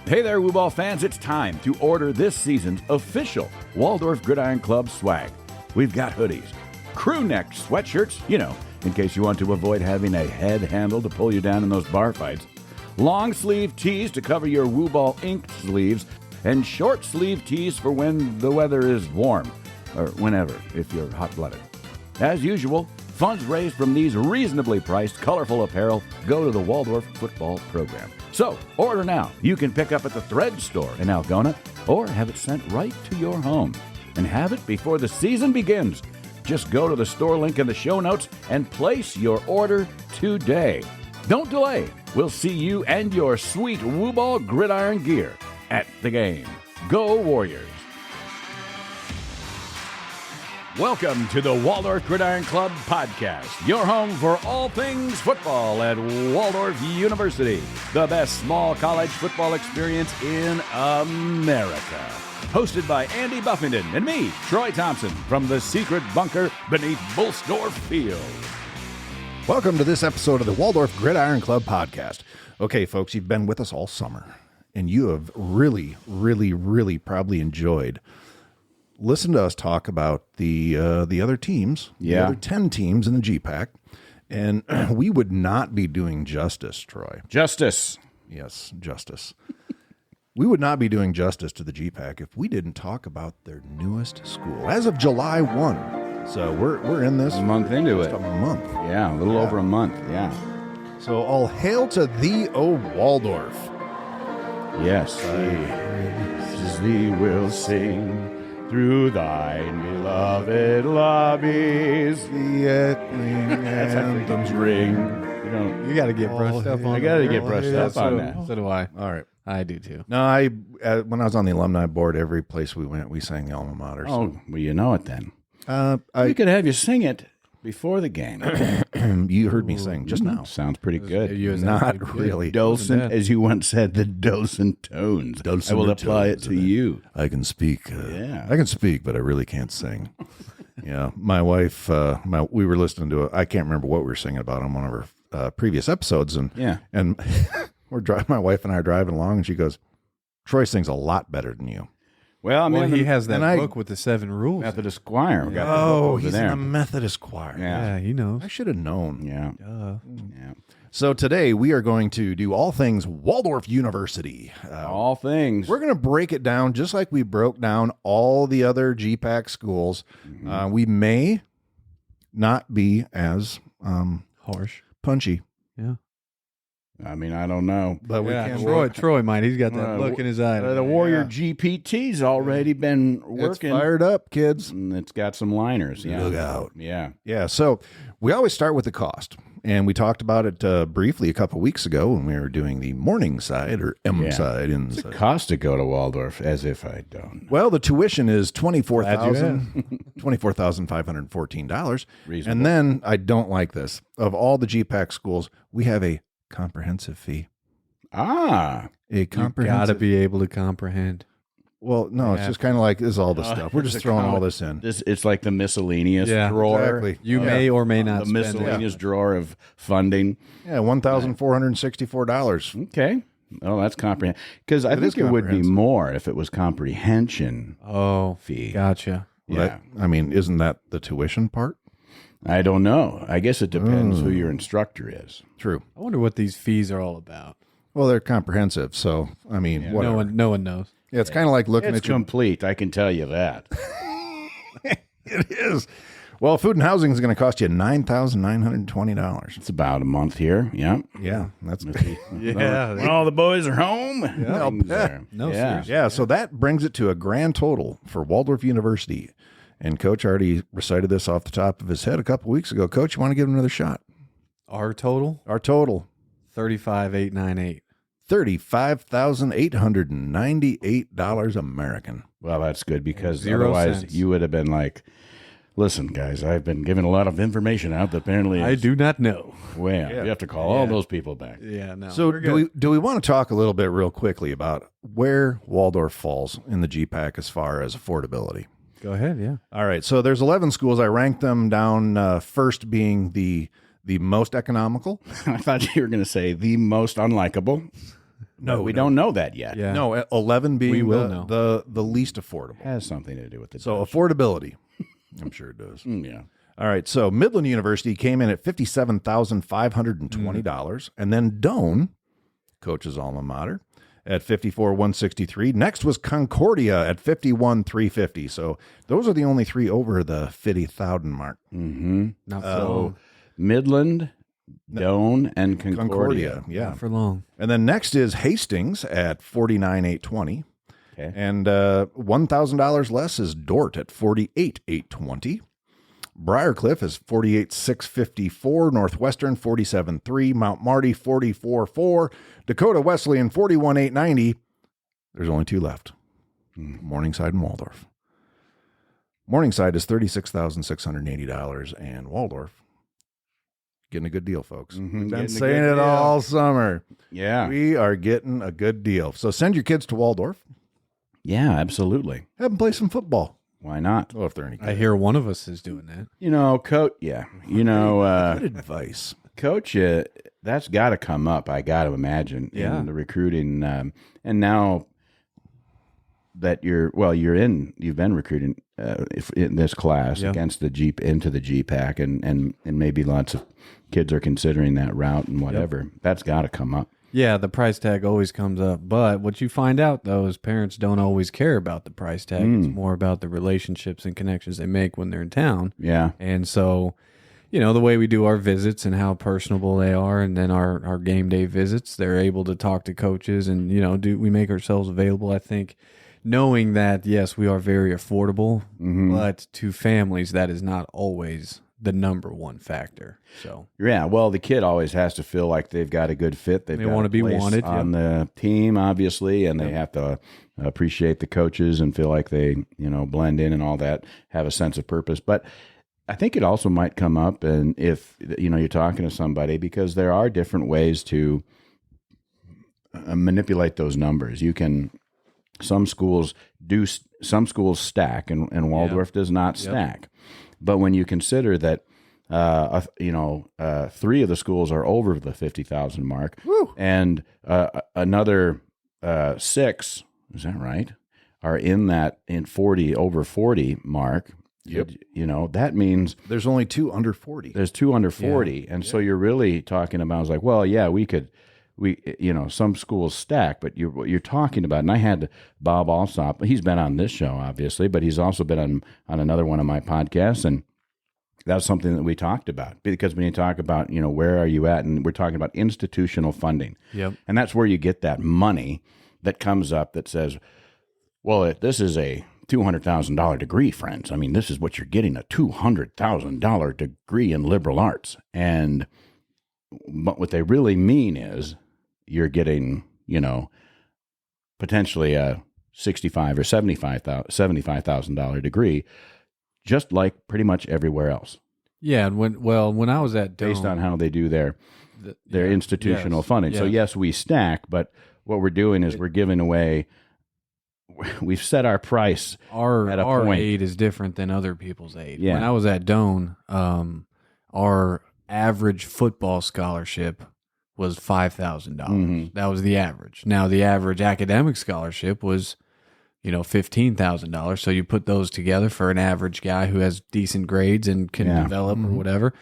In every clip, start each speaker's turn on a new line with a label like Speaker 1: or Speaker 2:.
Speaker 1: Hey there, Woo Ball fans. It's time to order this season's official Waldorf Gridiron Club swag. We've got hoodies, crew neck sweatshirts, in case you want to avoid having a head handle to pull you down in those bar fights, long sleeve tees to cover your Woo Ball inked sleeves, and short sleeve tees for when the weather is warm, or whenever, if you're hot-blooded. As usual, funds raised from these reasonably priced, colorful apparel go to the Waldorf football program. So, order now. You can pick up at the Thread store in Algona or have it sent right to your home. And have it before the season begins. Just go to the store link in the show notes and place your order today. Don't delay. We'll see you and your sweet Woo Ball gridiron gear at the game. Go Warriors! Welcome to the Waldorf Gridiron Club Podcast, your home for all things football at Waldorf University, the best small college football experience in America. Hosted by Andy Buffington and me, Troy Thompson, from the secret bunker beneath Bullsdorf Field.
Speaker 2: Welcome to this episode of the Waldorf Gridiron Club Podcast. Okay, folks, you've been with us all summer, and you have really probably enjoyed listen to us talk about the other teams, the other 10 teams in the GPAC, and we would not be doing justice, Troy.
Speaker 1: Justice.
Speaker 2: Yes, justice. We would not be doing justice to the GPAC if we didn't talk about their newest school as of July 1. So we're in this
Speaker 1: a month into it.
Speaker 2: A month.
Speaker 1: Yeah, a little over a month. Yeah.
Speaker 2: So all hail to thee, O Waldorf.
Speaker 1: Yes. Thee will sing through thine beloved lobbies, the echoing anthems ring.
Speaker 3: You got to get brushed up on.
Speaker 1: I got to get brushed up on that.
Speaker 3: So do I.
Speaker 2: All right.
Speaker 3: I do too.
Speaker 2: No, when I was on the alumni board, every place we went, we sang the alma mater.
Speaker 1: Oh,
Speaker 2: so.
Speaker 1: well, you know it then.
Speaker 2: We
Speaker 1: could have you sing it before the game.
Speaker 2: You heard me sing just now.
Speaker 1: Sounds pretty good.
Speaker 2: Not really.
Speaker 1: Docent, as you once said, the docent tones. I will apply it to you.
Speaker 2: I can speak. I can speak, but I really can't sing. Yeah, my wife. We were listening to I can't remember what we were singing about on one of our previous episodes, and we're driving. My wife and I are driving along, and she goes, "Troy sings a lot better than you."
Speaker 3: Well, he has that book with the 7 rules.
Speaker 1: Methodist choir.
Speaker 2: He's in the Methodist choir.
Speaker 3: Yeah, he knows.
Speaker 2: I should have known.
Speaker 1: Yeah.
Speaker 2: Yeah. So today we are going to do all things Waldorf University.
Speaker 1: All things.
Speaker 2: We're going to break it down just like we broke down all the other GPAC schools. Mm-hmm. We may not be as
Speaker 3: harsh,
Speaker 2: punchy.
Speaker 3: Yeah.
Speaker 1: I mean, I don't know.
Speaker 2: But we can't.
Speaker 3: Troy might. He's got that look in his eye.
Speaker 1: The WarriorGPT's already been working.
Speaker 2: It's fired up, kids.
Speaker 1: And it's got some liners. Yeah.
Speaker 2: Look out.
Speaker 1: Yeah.
Speaker 2: Yeah. So we always start with the cost. And we talked about it briefly a couple weeks ago when we were doing the morning side or M side.
Speaker 1: What's the cost to go to Waldorf, as if I don't know?
Speaker 2: Well, the tuition is $24,514.
Speaker 1: Reasonable.
Speaker 2: And then, I don't like this, of all the GPAC schools, we have a comprehensive fee.
Speaker 1: A
Speaker 2: comprehensive.
Speaker 3: You got to be able to comprehend.
Speaker 2: Well, no, it's just kind of like, this is all the stuff. We're just throwing all this in.
Speaker 1: It's like the miscellaneous drawer.
Speaker 2: Exactly.
Speaker 3: You may or may not
Speaker 1: the miscellaneous drawer of funding.
Speaker 2: Yeah, $1,464.
Speaker 1: Okay. Oh, that's comprehensive. Because I think it would be more if it was comprehension fee.
Speaker 3: Gotcha.
Speaker 2: Yeah. Isn't that the tuition part?
Speaker 1: I don't know. I guess it depends who your instructor is.
Speaker 2: True.
Speaker 3: I wonder what these fees are all about.
Speaker 2: Well, they're comprehensive, so, whatever.
Speaker 3: No one knows.
Speaker 2: Yeah, it's kind of like looking
Speaker 1: at
Speaker 2: complete,
Speaker 1: I can tell you that.
Speaker 2: It is. Well, food and housing is going to cost you $9,920.
Speaker 1: It's about a month here. Yeah.
Speaker 2: Yeah. That's
Speaker 1: when all the boys are home.
Speaker 2: Yeah. So that brings it to a grand total for Waldorf University. And Coach already recited this off the top of his head a couple weeks ago. Coach, you want to give it another shot?
Speaker 3: Our total?
Speaker 2: Our total.
Speaker 3: $35,898.
Speaker 2: $35,898 American.
Speaker 1: Well, that's good because
Speaker 3: 0
Speaker 1: otherwise
Speaker 3: cents.
Speaker 1: you would have been like, listen, guys, I've been giving a lot of information out that apparently
Speaker 3: I do not know.
Speaker 1: Well, you have to call all those people back.
Speaker 3: Yeah, no.
Speaker 2: So do we want to talk a little bit real quickly about where Waldorf falls in the GPAC as far as affordability?
Speaker 3: Go ahead, yeah.
Speaker 2: All right, so there's 11 schools. I ranked them down, first being the most economical.
Speaker 1: I thought you were going to say the most unlikable.
Speaker 2: No,
Speaker 1: we don't know that yet.
Speaker 3: Yeah.
Speaker 2: No, 11 being
Speaker 3: We will know.
Speaker 2: the least affordable.
Speaker 1: Has something to do with it.
Speaker 2: So affordability, I'm sure it does.
Speaker 1: Yeah.
Speaker 2: All right, so Midland University came in at $57,520, and then Doane, coach's alma mater, at $54,163. Next was Concordia at $51,350. So those are the only three over the $50,000 mark.
Speaker 1: Mm-hmm.
Speaker 3: Not for
Speaker 1: So
Speaker 3: long.
Speaker 1: Midland, Doane, and Concordia.
Speaker 2: Yeah.
Speaker 3: Not for long.
Speaker 2: And then next is Hastings at $49,820.
Speaker 1: Okay.
Speaker 2: And $1,000 less is Dort at $48,820. Briarcliff is $48,654. Northwestern $47,300. Mount Marty $44,400. Dakota Wesleyan $41,890. There's only two left. Morningside and Waldorf. Morningside is $36,680, and Waldorf getting a good deal, folks.
Speaker 1: Mhm,
Speaker 2: We've been
Speaker 1: getting a
Speaker 2: saying
Speaker 1: good
Speaker 2: it
Speaker 1: deal.
Speaker 2: all summer.
Speaker 1: Yeah.
Speaker 2: We are getting a good deal. So send your kids to Waldorf.
Speaker 1: Yeah, absolutely.
Speaker 2: Have them play some football.
Speaker 1: Why not?
Speaker 2: Well, if they're any good.
Speaker 3: I hear one of us is doing that.
Speaker 1: Coach,
Speaker 2: Good advice.
Speaker 1: Coach, that's got to come up, I got to imagine,
Speaker 3: Yeah.
Speaker 1: in the recruiting. And now that you've been recruiting in this class
Speaker 3: Yeah.
Speaker 1: against into the GPAC, and maybe lots of kids are considering that route and whatever. That's got to come up.
Speaker 3: Yeah, the price tag always comes up. But what you find out, though, is parents don't always care about the price tag. It's more about the relationships and connections they make when they're in town.
Speaker 1: Yeah.
Speaker 3: And so, the way we do our visits and how personable they are, and then our game day visits, they're able to talk to coaches and, we make ourselves available, I think, knowing that, yes, we are very affordable, but to families, that is not always the number one factor. So
Speaker 1: Yeah, well, the kid always has to feel like they've got a good fit. They
Speaker 3: want to be wanted
Speaker 1: on the team, obviously, and they have to appreciate the coaches and feel like they, blend in and all that, have a sense of purpose. But I think it also might come up, and if you're talking to somebody, because there are different ways to manipulate those numbers. Some schools stack, and Waldorf does not stack. But when you consider that, three of the schools are over the 50,000 mark, and another 6, is that right, are in 40 over 40 mark.
Speaker 2: Yep.
Speaker 1: That means
Speaker 2: There's only two under 40.
Speaker 1: there's 2 under 40, and so you're really talking about. I was like, well, yeah, some schools stack, but you're talking about, and I had Bob Alsop. He's been on this show, obviously, but he's also been on another one of my podcasts, and that's something that we talked about. Because when you talk about, where are you at, and we're talking about institutional funding, and that's where you get that money that comes up that says, well, this is a $200,000 degree, friends. I mean, this is what you're getting, a $200,000 degree in liberal arts, but what they really mean is you're getting, potentially a $65,000 or $75,000 degree, just like pretty much everywhere else.
Speaker 3: yeah, and when I was at Doane,
Speaker 1: Based on how they do their institutional funding. So yes, we stack, but what we're doing is we're giving away. We've set our price
Speaker 3: our
Speaker 1: at a point.
Speaker 3: aid is different than other people's aid.
Speaker 1: Yeah.
Speaker 3: When I was at Doane, our average football scholarship was $5,000. That was the average. Now the average academic scholarship was, $15,000. So you put those together for an average guy who has decent grades and can develop or whatever,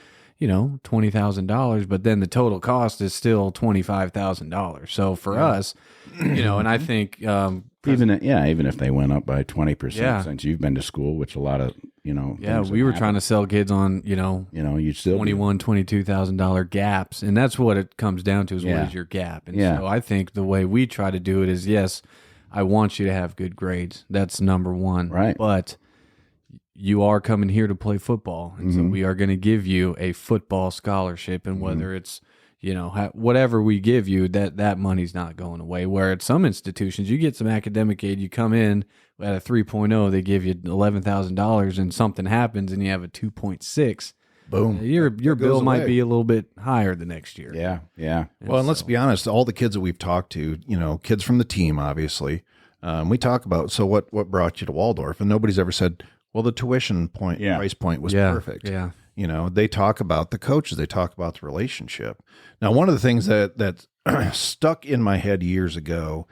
Speaker 3: $20,000. But then the total cost is still $25,000. So for us, and I think
Speaker 1: Even if they went up by 20% since you've been to school, which a lot of
Speaker 3: we were trying to sell kids on
Speaker 1: you still
Speaker 3: $22,000 gaps, and that's what it comes down to is what is your gap. And so I think the way we try to do it is, yes, I want you to have good grades. That's number one,
Speaker 1: right?
Speaker 3: But you are coming here to play football, and so we are going to give you a football scholarship, and whether it's whatever we give you, that money's not going away. Where at some institutions, you get some academic aid, you come in at a 3.0, they give you $11,000, and something happens, and you have a 2.6.
Speaker 2: Boom.
Speaker 3: Your bill might
Speaker 2: away.
Speaker 3: be a little bit higher the next year.
Speaker 1: Yeah.
Speaker 2: Well, and let's be honest, all the kids that we've talked to, kids from the team, obviously, we talk about, so what brought you to Waldorf? And nobody's ever said, well, the tuition price point was perfect.
Speaker 3: Yeah.
Speaker 2: They talk about the coaches, they talk about the relationship. Now, one of the things that stuck in my head years ago.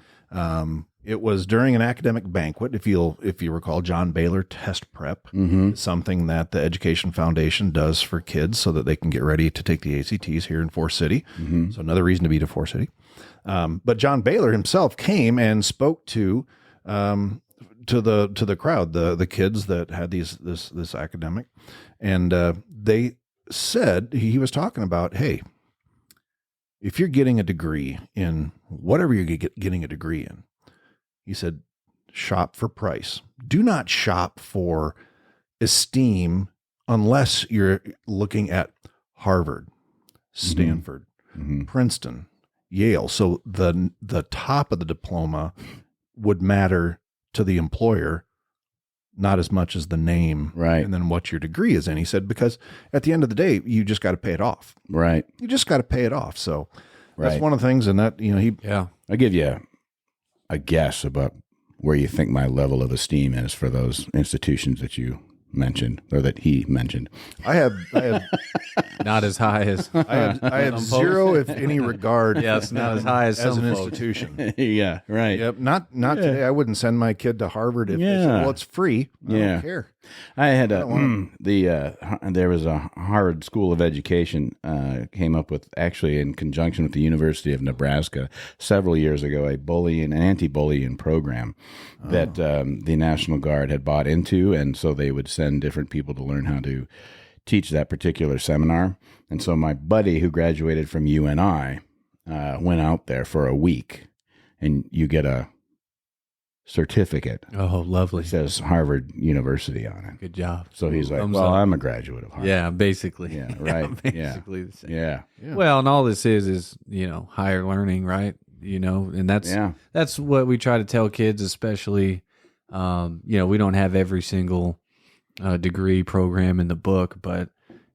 Speaker 2: It was during an academic banquet. If you recall, John Baylor Test Prep, something that the Education Foundation does for kids so that they can get ready to take the ACTs here in Forest City. So another reason to be to Forest City. But John Baylor himself came and spoke to the crowd, the kids that had this academic, and they said, he was talking about, hey, if you're getting a degree in whatever you're getting a degree in, he said, shop for price. Do not shop for esteem unless you're looking at Harvard, Stanford, Princeton, Yale. So the top of the diploma would matter to the employer, not as much as the name,
Speaker 4: right?
Speaker 2: And then what your degree is in. He said, because at the end of the day, you just got to pay it off.
Speaker 4: Right.
Speaker 2: You just got to pay it off. So that's one of the things. And that,
Speaker 4: I'll give you a guess about where you think my level of esteem is for those institutions that you mentioned, or that he mentioned.
Speaker 2: I have
Speaker 3: not as high as
Speaker 2: I have zero, if any, regard.
Speaker 3: Yes, not as high as some
Speaker 2: an
Speaker 3: folks.
Speaker 2: institution.
Speaker 4: Yeah, right.
Speaker 2: Yep. Not today. I wouldn't send my kid to Harvard if they said, well, it's free. I don't care.
Speaker 4: I had there was a Harvard School of Education came up with, actually in conjunction with the University of Nebraska several years ago, an anti-bullying program that the National Guard had bought into, and so they would send different people to learn how to teach that particular seminar. And so my buddy who graduated from UNI went out there for a week, and you get a certificate.
Speaker 3: Oh, lovely.
Speaker 4: It says Harvard University on it.
Speaker 3: Good job.
Speaker 4: So he's like,
Speaker 3: Thumbs
Speaker 4: well,
Speaker 3: up.
Speaker 4: I'm a graduate of Harvard.
Speaker 3: Yeah, basically.
Speaker 4: Yeah, right.
Speaker 3: Basically the same.
Speaker 4: Yeah.
Speaker 3: Well, and all this is, higher learning, right? And that's what we try to tell kids, especially, we don't have every single degree program in the book, but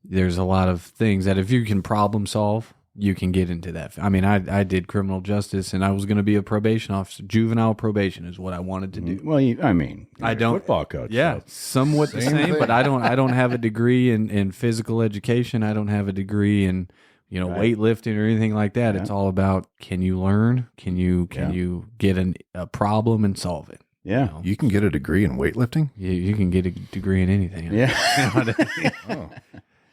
Speaker 3: there's a lot of things that if you can problem solve, you can get into that. I mean, I did criminal justice, and I was going to be a probation officer. Juvenile probation is what I wanted to do.
Speaker 4: Well,
Speaker 3: I don't
Speaker 4: football coach.
Speaker 3: Yeah,
Speaker 4: so.
Speaker 3: somewhat the same, but I don't have a degree in physical education. I don't have a degree in weightlifting or anything like that. Yeah. It's all about, can you learn? Can you get a problem and solve it?
Speaker 4: Yeah.
Speaker 2: You can get a degree in weightlifting?
Speaker 3: You can get a degree in anything.
Speaker 4: Yeah.
Speaker 2: Oh.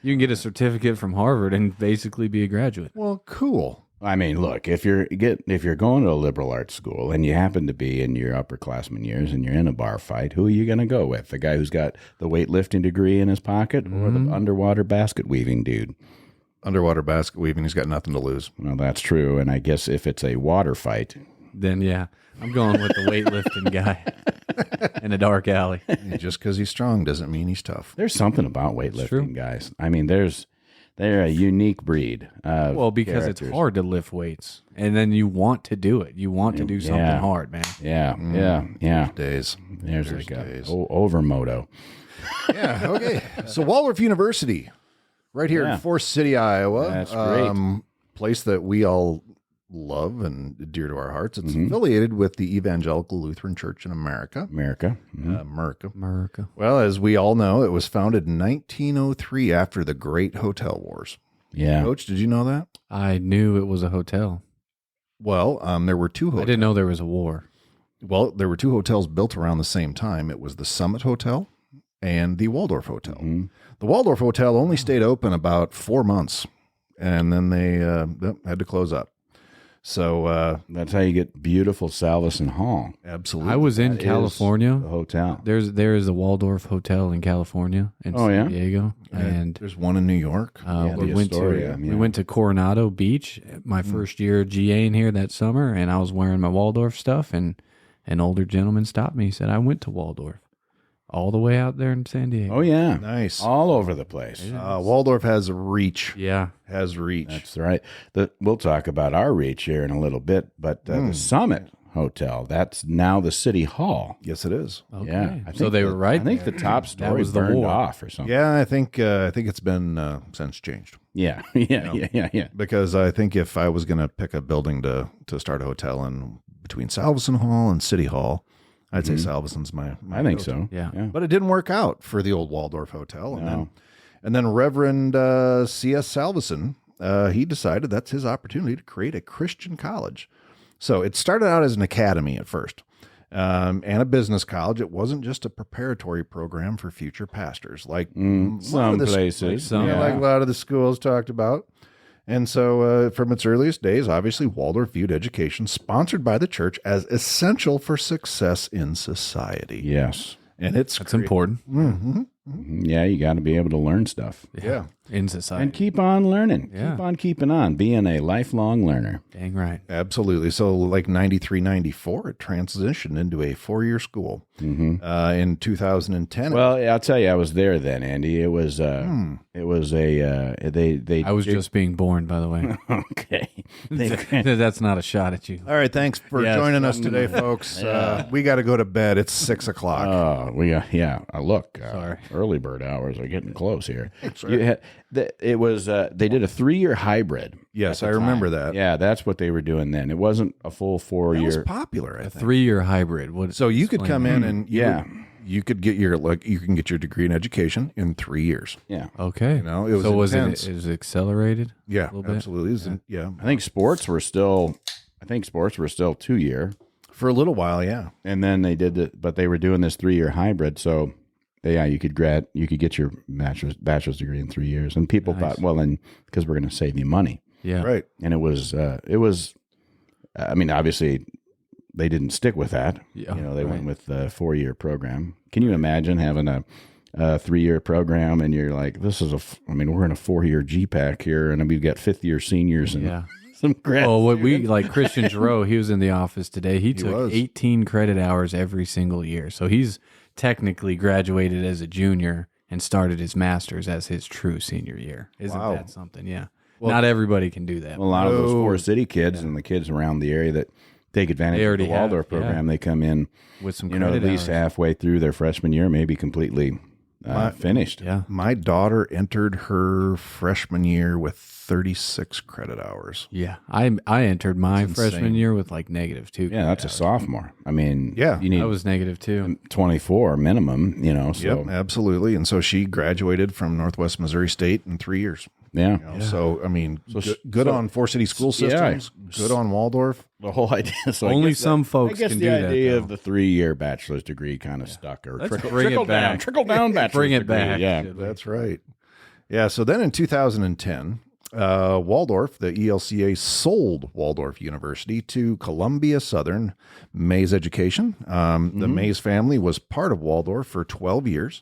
Speaker 3: You can get a certificate from Harvard and basically be a graduate.
Speaker 2: Well, cool.
Speaker 4: I mean, look, if you're going to a liberal arts school and you happen to be in your upperclassmen years and you're in a bar fight, who are you going to go with? The guy who's got the weightlifting degree in his pocket, or the underwater basket weaving dude?
Speaker 2: Underwater basket weaving, he's got nothing to lose.
Speaker 4: Well, that's true. And I guess if it's a water fight,
Speaker 3: then I'm going with the weightlifting guy in a dark alley.
Speaker 2: Just because he's strong doesn't mean he's tough.
Speaker 4: There's something about weightlifting guys. I mean, they're a unique breed.
Speaker 3: Well, because it's hard to lift weights, and then you want to do it. You want to do something hard, man.
Speaker 4: Yeah.
Speaker 2: Days.
Speaker 4: There's like a overmoto.
Speaker 2: Yeah. Okay. So Waldorf University, right here in Forest City, Iowa.
Speaker 4: That's great.
Speaker 2: Place that we all love and dear to our hearts. It's affiliated with the Evangelical Lutheran Church in America.
Speaker 4: America.
Speaker 2: Well, as we all know, it was founded in 1903 after the Great Hotel Wars.
Speaker 4: Yeah.
Speaker 2: Coach, did you know that?
Speaker 3: I knew it was a hotel.
Speaker 2: Well, there were two hotels.
Speaker 3: I didn't know there was a war.
Speaker 2: Well, there were two hotels built around the same time. It was the Summit Hotel and the Waldorf Hotel.
Speaker 4: Mm-hmm.
Speaker 2: The Waldorf Hotel only stayed open about 4 months, and then they had to close up. So
Speaker 4: that's how you get beautiful Salvesen Hall.
Speaker 2: Absolutely.
Speaker 3: I was in California.
Speaker 4: The hotel.
Speaker 3: There is a Waldorf Hotel in California in San Diego, and
Speaker 2: there's one in New York.
Speaker 3: we went to Coronado Beach my first year GA in here that summer, and I was wearing my Waldorf stuff, and an older gentleman stopped me. He said, "I went to Waldorf." All the way out there in San Diego.
Speaker 4: Oh, yeah.
Speaker 2: Nice.
Speaker 4: All over the place.
Speaker 2: Waldorf has reach.
Speaker 3: Yeah.
Speaker 2: Has reach.
Speaker 4: That's right. We'll talk about our reach here in a little bit, but the Summit Hotel, that's now the City Hall.
Speaker 2: Yes, it is.
Speaker 3: Okay.
Speaker 4: Yeah.
Speaker 3: So they were right.
Speaker 4: I think the top story
Speaker 3: was the
Speaker 4: burned
Speaker 3: war.
Speaker 4: off or something.
Speaker 2: Yeah, I think it's been since changed.
Speaker 4: Yeah.
Speaker 2: Because I think if I was going to pick a building to start a hotel in between Salvesen Hall and City Hall, I'd say Salvesen's my
Speaker 4: I think
Speaker 2: go-to.
Speaker 4: so.
Speaker 3: Yeah.
Speaker 2: But it didn't work out for the old Waldorf Hotel. And then Reverend C.S. Salvesen he decided that's his opportunity to create a Christian college. So it started out as an academy at first. And a business college. It wasn't just a preparatory program for future pastors, like
Speaker 4: some places,
Speaker 2: like a lot of the schools talked about. And so from its earliest days, obviously, Waldorf viewed education sponsored by the church as essential for success in society.
Speaker 4: Yes.
Speaker 2: And
Speaker 3: that's important.
Speaker 4: Yeah, you got to be able to learn stuff.
Speaker 2: Yeah.
Speaker 3: In society.
Speaker 4: And keep on learning.
Speaker 3: Yeah.
Speaker 4: Keep on keeping on, being a lifelong learner.
Speaker 3: Dang right.
Speaker 2: Absolutely. So like 93, 94, it transitioned into a 4-year school. In 2010.
Speaker 4: Well, I'll tell you, I was there then, Andy. It was they
Speaker 3: I was just being born, by the way.
Speaker 4: okay.
Speaker 3: That's not a shot at you.
Speaker 2: All right. Thanks for joining us today, folks. We got to go to bed. It's 6 o'clock.
Speaker 4: Look,
Speaker 3: Sorry.
Speaker 4: early bird hours are getting close here. You had, it was they did a 3-year hybrid.
Speaker 2: Yes, I remember that.
Speaker 4: Yeah, that's what they were doing then. It wasn't a full 4-year.
Speaker 2: That was popular, I think.
Speaker 3: 3-year hybrid.
Speaker 2: So you could come in and you could get your you can get your degree in education in 3 years.
Speaker 4: Yeah.
Speaker 3: Okay.
Speaker 2: It was intense.
Speaker 3: It was accelerated?
Speaker 2: Yeah,
Speaker 3: a little bit?
Speaker 2: absolutely.
Speaker 4: I think sports were still 2-year.
Speaker 2: For a little while, yeah.
Speaker 4: And then they did it, but they were doing this 3-year hybrid. So you could get your bachelor's degree in 3 years. And people thought, well, then because we're going to save you money.
Speaker 3: Yeah.
Speaker 2: Right.
Speaker 4: And it was I mean, obviously they didn't stick with that.
Speaker 3: Yeah,
Speaker 4: they went with the 4-year program. Can you imagine having a 3-year program and you're like, we're in a 4-year GPAC here and we've got 5th-year seniors and some grad.
Speaker 3: Oh, what Christian Giroux, he was in the office today. He took 18 credit hours every single year. So he's technically graduated as a junior and started his master's as his true senior year. Isn't that something? Yeah. Well, not everybody can do that.
Speaker 4: Well, a lot of those Forest City kids and the kids around the area that take advantage of the Waldorf program, they come in
Speaker 3: with some
Speaker 4: at least halfway through their freshman year, maybe completely finished.
Speaker 3: Yeah.
Speaker 2: My daughter entered her freshman year with 36 credit hours.
Speaker 3: Yeah. I entered my freshman year with like -2.
Speaker 4: Yeah, that's a sophomore. I mean,
Speaker 2: yeah,
Speaker 4: you need
Speaker 3: I was -2.
Speaker 4: 24 minimum, so.
Speaker 2: Yep, absolutely. And so she graduated from Northwest Missouri State in 3 years.
Speaker 4: Yeah.
Speaker 2: So, I mean, good on Forest City school systems. Good on Waldorf.
Speaker 4: The whole idea. So
Speaker 3: only some folks can do that.
Speaker 4: I guess the idea of the 3-year bachelor's degree kind of stuck. Or
Speaker 3: trickle down bachelor's
Speaker 4: bring it
Speaker 3: degree.
Speaker 4: back. Yeah,
Speaker 2: that's right. Yeah. So then in 2010, Waldorf, the ELCA sold Waldorf University to Columbia Southern Mays Education. The Mays family was part of Waldorf for 12 years.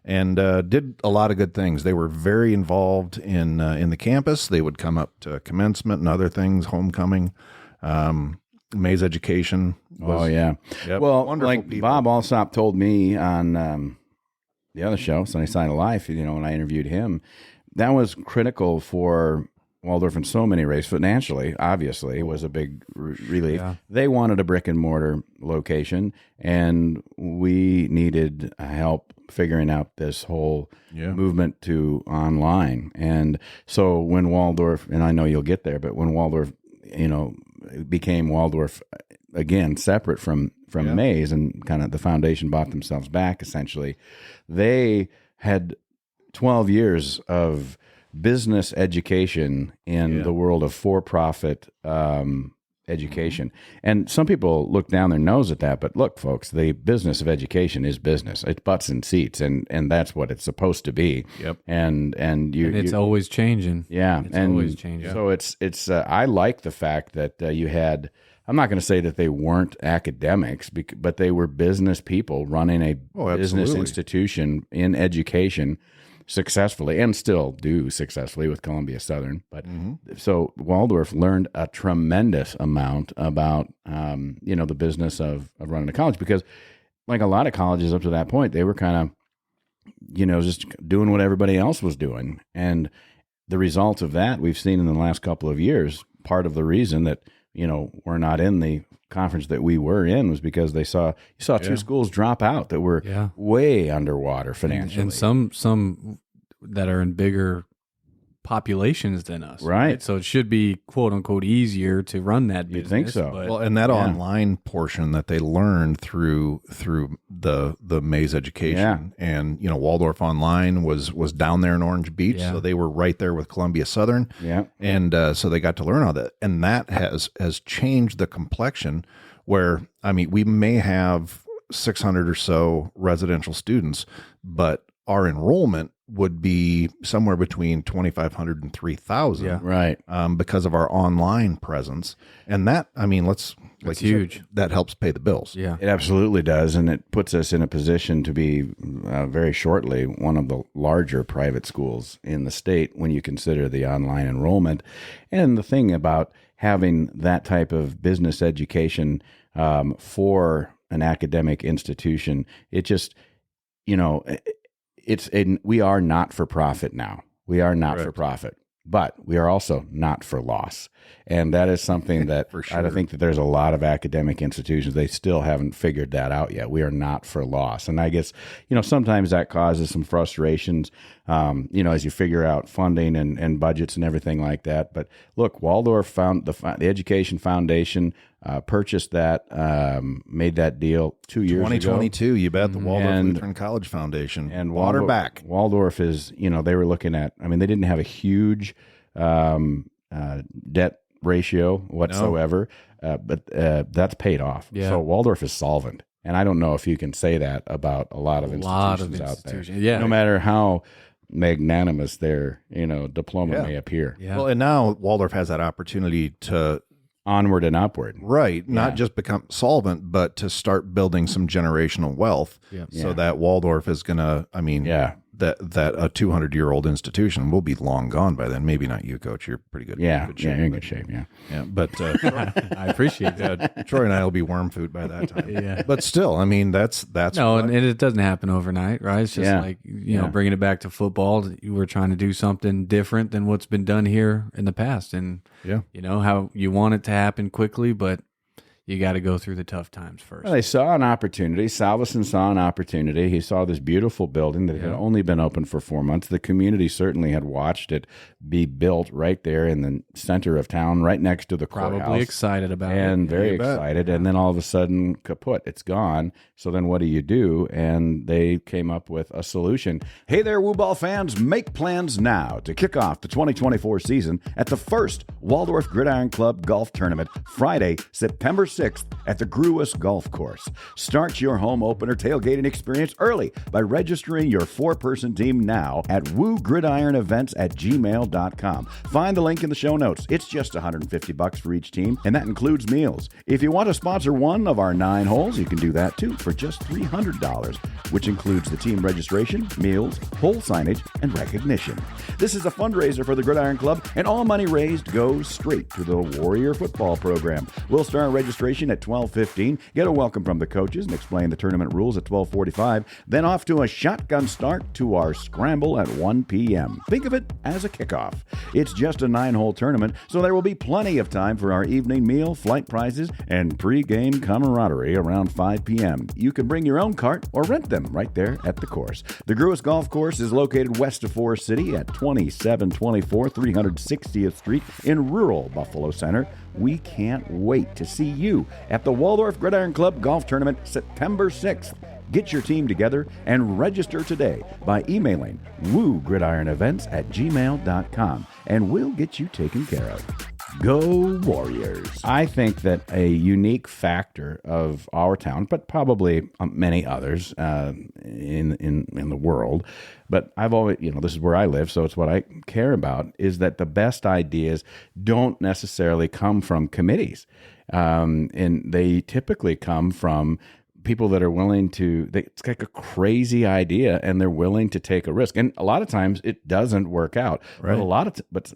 Speaker 2: And did a lot of good things. They were very involved in the campus. They would come up to commencement and other things, homecoming. Mays Education was,
Speaker 4: well,
Speaker 2: wonderful
Speaker 4: like
Speaker 2: people.
Speaker 4: Bob Alsop told me on the other show, Sunny Side of Life, when I interviewed him, that was critical for Waldorf in so many ways. Financially, obviously, it was a big relief. Yeah. They wanted a brick and mortar location, and we needed help figuring out this whole movement to online. And so when Waldorf, and I know you'll get there, but when Waldorf, became Waldorf again, separate from Mays, and kind of the foundation bought themselves back, essentially, they had 12 years of business education in the world of for-profit education. And some people look down their nose at that, but look, folks, the business of education is business. It's butts and seats, and that's what it's supposed to be.
Speaker 2: Yep.
Speaker 4: And
Speaker 3: it's always changing.
Speaker 4: Yeah.
Speaker 3: It's always changing.
Speaker 4: So it's I like the fact that you had, I'm not going to say that they weren't academics, but they were business people running a business institution in education successfully, and still do successfully with Columbia Southern. But so Waldorf learned a tremendous amount about, the business of running a college, because like a lot of colleges up to that point, they were kind of, just doing what everybody else was doing. And the result of that we've seen in the last couple of years. Part of the reason that, we're not in the conference that we were in was because you saw two schools drop out that were way underwater financially.
Speaker 3: And some that are in bigger populations than us.
Speaker 4: Right.
Speaker 3: So it should be quote unquote easier to run that business.
Speaker 4: You'd think so.
Speaker 3: But
Speaker 2: Well, and that online portion that they learned through the Maze education, and Waldorf Online was down there in Orange Beach, so they were right there with Columbia Southern, and so they got to learn all that, and that has changed the complexion. Where we may have 600 or so residential students, but our enrollment would be somewhere between 2,500 and 3,000,
Speaker 4: right?
Speaker 2: Because of our online presence, and that
Speaker 3: That's huge.
Speaker 2: That helps pay the bills.
Speaker 3: Yeah,
Speaker 4: It absolutely does, and it puts us in a position to be very shortly one of the larger private schools in the state when you consider the online enrollment. And the thing about having that type of business education for an academic institution, it just, we are not for profit now. We are not for profit, but we are also not for loss. And that is something that
Speaker 2: For sure.
Speaker 4: I think that there's a lot of academic institutions, they still haven't figured that out yet. We are not for loss. And I guess, sometimes that causes some frustrations, as you figure out funding and budgets and everything like that. But look, Waldorf found the Education Foundation, purchased that, made that deal 2 years ago.
Speaker 2: 2022, you bet. The Waldorf
Speaker 4: And-
Speaker 2: Lutheran College Foundation.
Speaker 4: And
Speaker 2: water back.
Speaker 4: Waldorf is, they were looking at, they didn't have a huge debt ratio whatsoever, but that's paid off.
Speaker 3: Yeah.
Speaker 4: So Waldorf is solvent. And I don't know if you can say that about a lot of institutions out there.
Speaker 3: Yeah.
Speaker 4: No matter how magnanimous their, diploma may appear.
Speaker 3: Yeah.
Speaker 2: Well, and now Waldorf has that opportunity to,
Speaker 4: Onward and upward.
Speaker 2: not just become solvent, but to start building some generational wealth. So that Waldorf is going to, that a 200-year-old institution will be long gone by then. Maybe not you, Coach. You're pretty good.
Speaker 4: Yeah,
Speaker 2: good
Speaker 4: you're
Speaker 2: shape,
Speaker 4: in
Speaker 2: but-
Speaker 4: good shape, yeah.
Speaker 2: Yeah, but
Speaker 3: I appreciate that.
Speaker 2: Troy and I will be worm food by that time.
Speaker 3: Yeah.
Speaker 2: But still, that's
Speaker 3: No,
Speaker 2: what-
Speaker 3: and it doesn't happen overnight, right? It's just like, bringing it back to football. You were trying to do something different than what's been done here in the past. And, how you want it to happen quickly, but you got to go through the tough times first.
Speaker 4: Well, they saw an opportunity. Salveson saw an opportunity. He saw this beautiful building that had only been open for 4 months. The community certainly had watched it be built right there in the center of town, right next to the courthouse.
Speaker 3: Probably excited about it.
Speaker 4: And very
Speaker 2: you bet.
Speaker 4: excited. And then all of a sudden, kaput, it's gone. So then what do? And they came up with a solution.
Speaker 1: Hey there, Woo Ball fans. Make plans now to kick off the 2024 season at the first Waldorf Gridiron Club Golf Tournament, Friday, September 6th at the Gruis Golf Course. Start your home opener tailgating experience early by registering your 4-person team now at woogridironevents@gmail.com. Find the link in the show notes. It's just $150 for each team, and that includes meals. If you want to sponsor one of our 9 holes, you can do that too for just $300, which includes the team registration, meals, hole signage, and recognition. This is a fundraiser for the Gridiron Club, and all money raised goes straight to the Warrior football program. We'll start registration at 12:15, get a welcome from the coaches and explain the tournament rules at 12:45, then off to a shotgun start to our scramble at 1 p.m. Think of it as a kickoff. It's just a 9-hole tournament, so there will be plenty of time for our evening meal, flight prizes, and pre-game camaraderie around 5 p.m. You can bring your own cart or rent them right there at the course. The Gruis Golf Course is located west of Forest City at 2724 360th Street in rural Buffalo Center. We can't wait to see you at the Waldorf Gridiron Club Golf Tournament September 6th. Get your team together and register today by emailing woogridironevents@gmail.com, and we'll get you taken care of. Go Warriors.
Speaker 4: I think that a unique factor of our town, but probably many others in the world, but I've always, this is where I live, so it's what I care about, is that the best ideas don't necessarily come from committees. And they typically come from people that are willing to, it's like a crazy idea and they're willing to take a risk. And a lot of times it doesn't work out.
Speaker 2: Right.
Speaker 4: But a lot of, but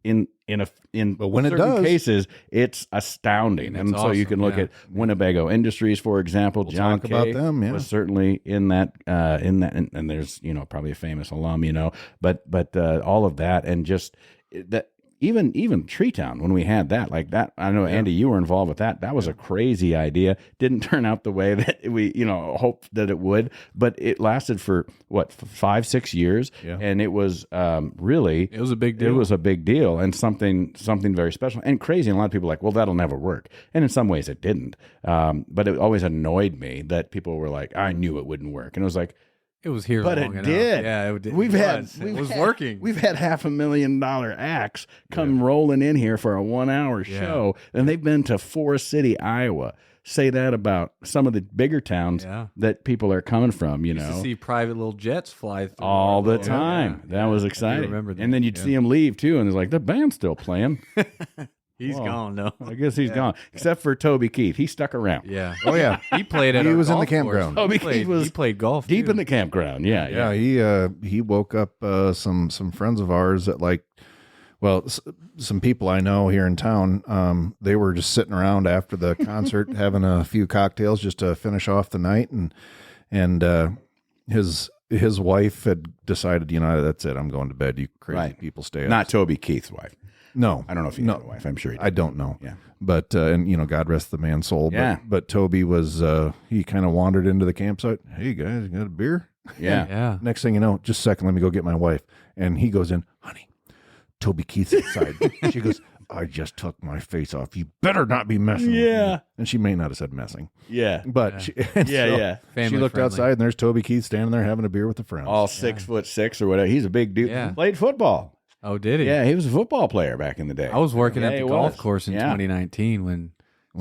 Speaker 4: in
Speaker 2: But when it
Speaker 4: certain
Speaker 2: does,
Speaker 4: cases, it's astounding.
Speaker 3: It's
Speaker 4: And so you
Speaker 3: awesome,
Speaker 4: can look
Speaker 3: yeah.
Speaker 4: at Winnebago Industries, for example. John
Speaker 2: talk about
Speaker 4: Kay
Speaker 2: them, yeah.
Speaker 4: was certainly in that, and there's, probably a famous alum, but all of that, and just that even Tree Town, when we had that, like that, I know Andy, you were involved with that. That was a crazy idea. Didn't turn out the way that we, hoped that it would, but it lasted for what, 5-6 years, and it was really,
Speaker 3: it was a big deal.
Speaker 4: It was a big deal, and something very special and crazy. And a lot of people were like, well, that'll never work, and in some ways it didn't. But it always annoyed me that people were like, I knew it wouldn't work, and it was like.
Speaker 3: It was here,
Speaker 4: but
Speaker 3: long
Speaker 4: it
Speaker 3: enough.
Speaker 4: did.
Speaker 3: Yeah, it did.
Speaker 4: It
Speaker 3: was working.
Speaker 4: We've had $500,000 acts come rolling in here for a 1-hour show, and they've been to Forest City, Iowa. Say that about some of the bigger towns that people are coming from. You
Speaker 3: Used
Speaker 4: know,
Speaker 3: to see private little jets fly through
Speaker 4: all the time. That was exciting.
Speaker 3: Remember that.
Speaker 4: And then you'd see them leave too, and it's like the band's still playing.
Speaker 3: He's gone though.
Speaker 4: I guess he's gone, except for Toby Keith. He stuck around.
Speaker 3: Yeah.
Speaker 2: Oh yeah,
Speaker 3: He played at
Speaker 2: He
Speaker 3: our
Speaker 2: was in the
Speaker 3: golf course.
Speaker 2: campground.
Speaker 4: Toby
Speaker 3: He
Speaker 4: Keith
Speaker 3: played golf
Speaker 4: deep
Speaker 3: too.
Speaker 4: in the campground. Yeah.
Speaker 2: he woke up some friends of ours that some people I know here in town. They were just sitting around after the concert having a few cocktails just to finish off the night, and his wife had decided, that's it, I'm going to bed. You crazy people stay up.
Speaker 4: Not Toby Keith's wife.
Speaker 2: No,
Speaker 4: I don't know if he had a wife. I'm sure he did.
Speaker 2: I don't know.
Speaker 4: Yeah.
Speaker 2: But, God rest the man's soul.
Speaker 4: Yeah.
Speaker 2: But Toby was, he kind of wandered into the campsite. Hey, guys, you got a beer?
Speaker 4: Yeah.
Speaker 3: Yeah.
Speaker 2: Next thing you know, just a second, let me go get my wife. And he goes in, honey, Toby Keith's inside. She goes, I just took my face off. You better not be messing with me. And she may not have said messing.
Speaker 4: Yeah.
Speaker 2: But she
Speaker 3: Family
Speaker 2: looked
Speaker 3: friendly.
Speaker 2: outside, and there's Toby Keith standing there having a beer with a friend.
Speaker 4: All 6'6" or whatever. He's a big dude.
Speaker 3: Yeah.
Speaker 4: He played football.
Speaker 3: Oh, did he?
Speaker 4: Yeah, he was a football player back in the day.
Speaker 3: I was working
Speaker 4: Yeah,
Speaker 3: at
Speaker 4: he
Speaker 3: the golf
Speaker 4: was.
Speaker 3: course in
Speaker 4: Yeah.
Speaker 3: 2019 when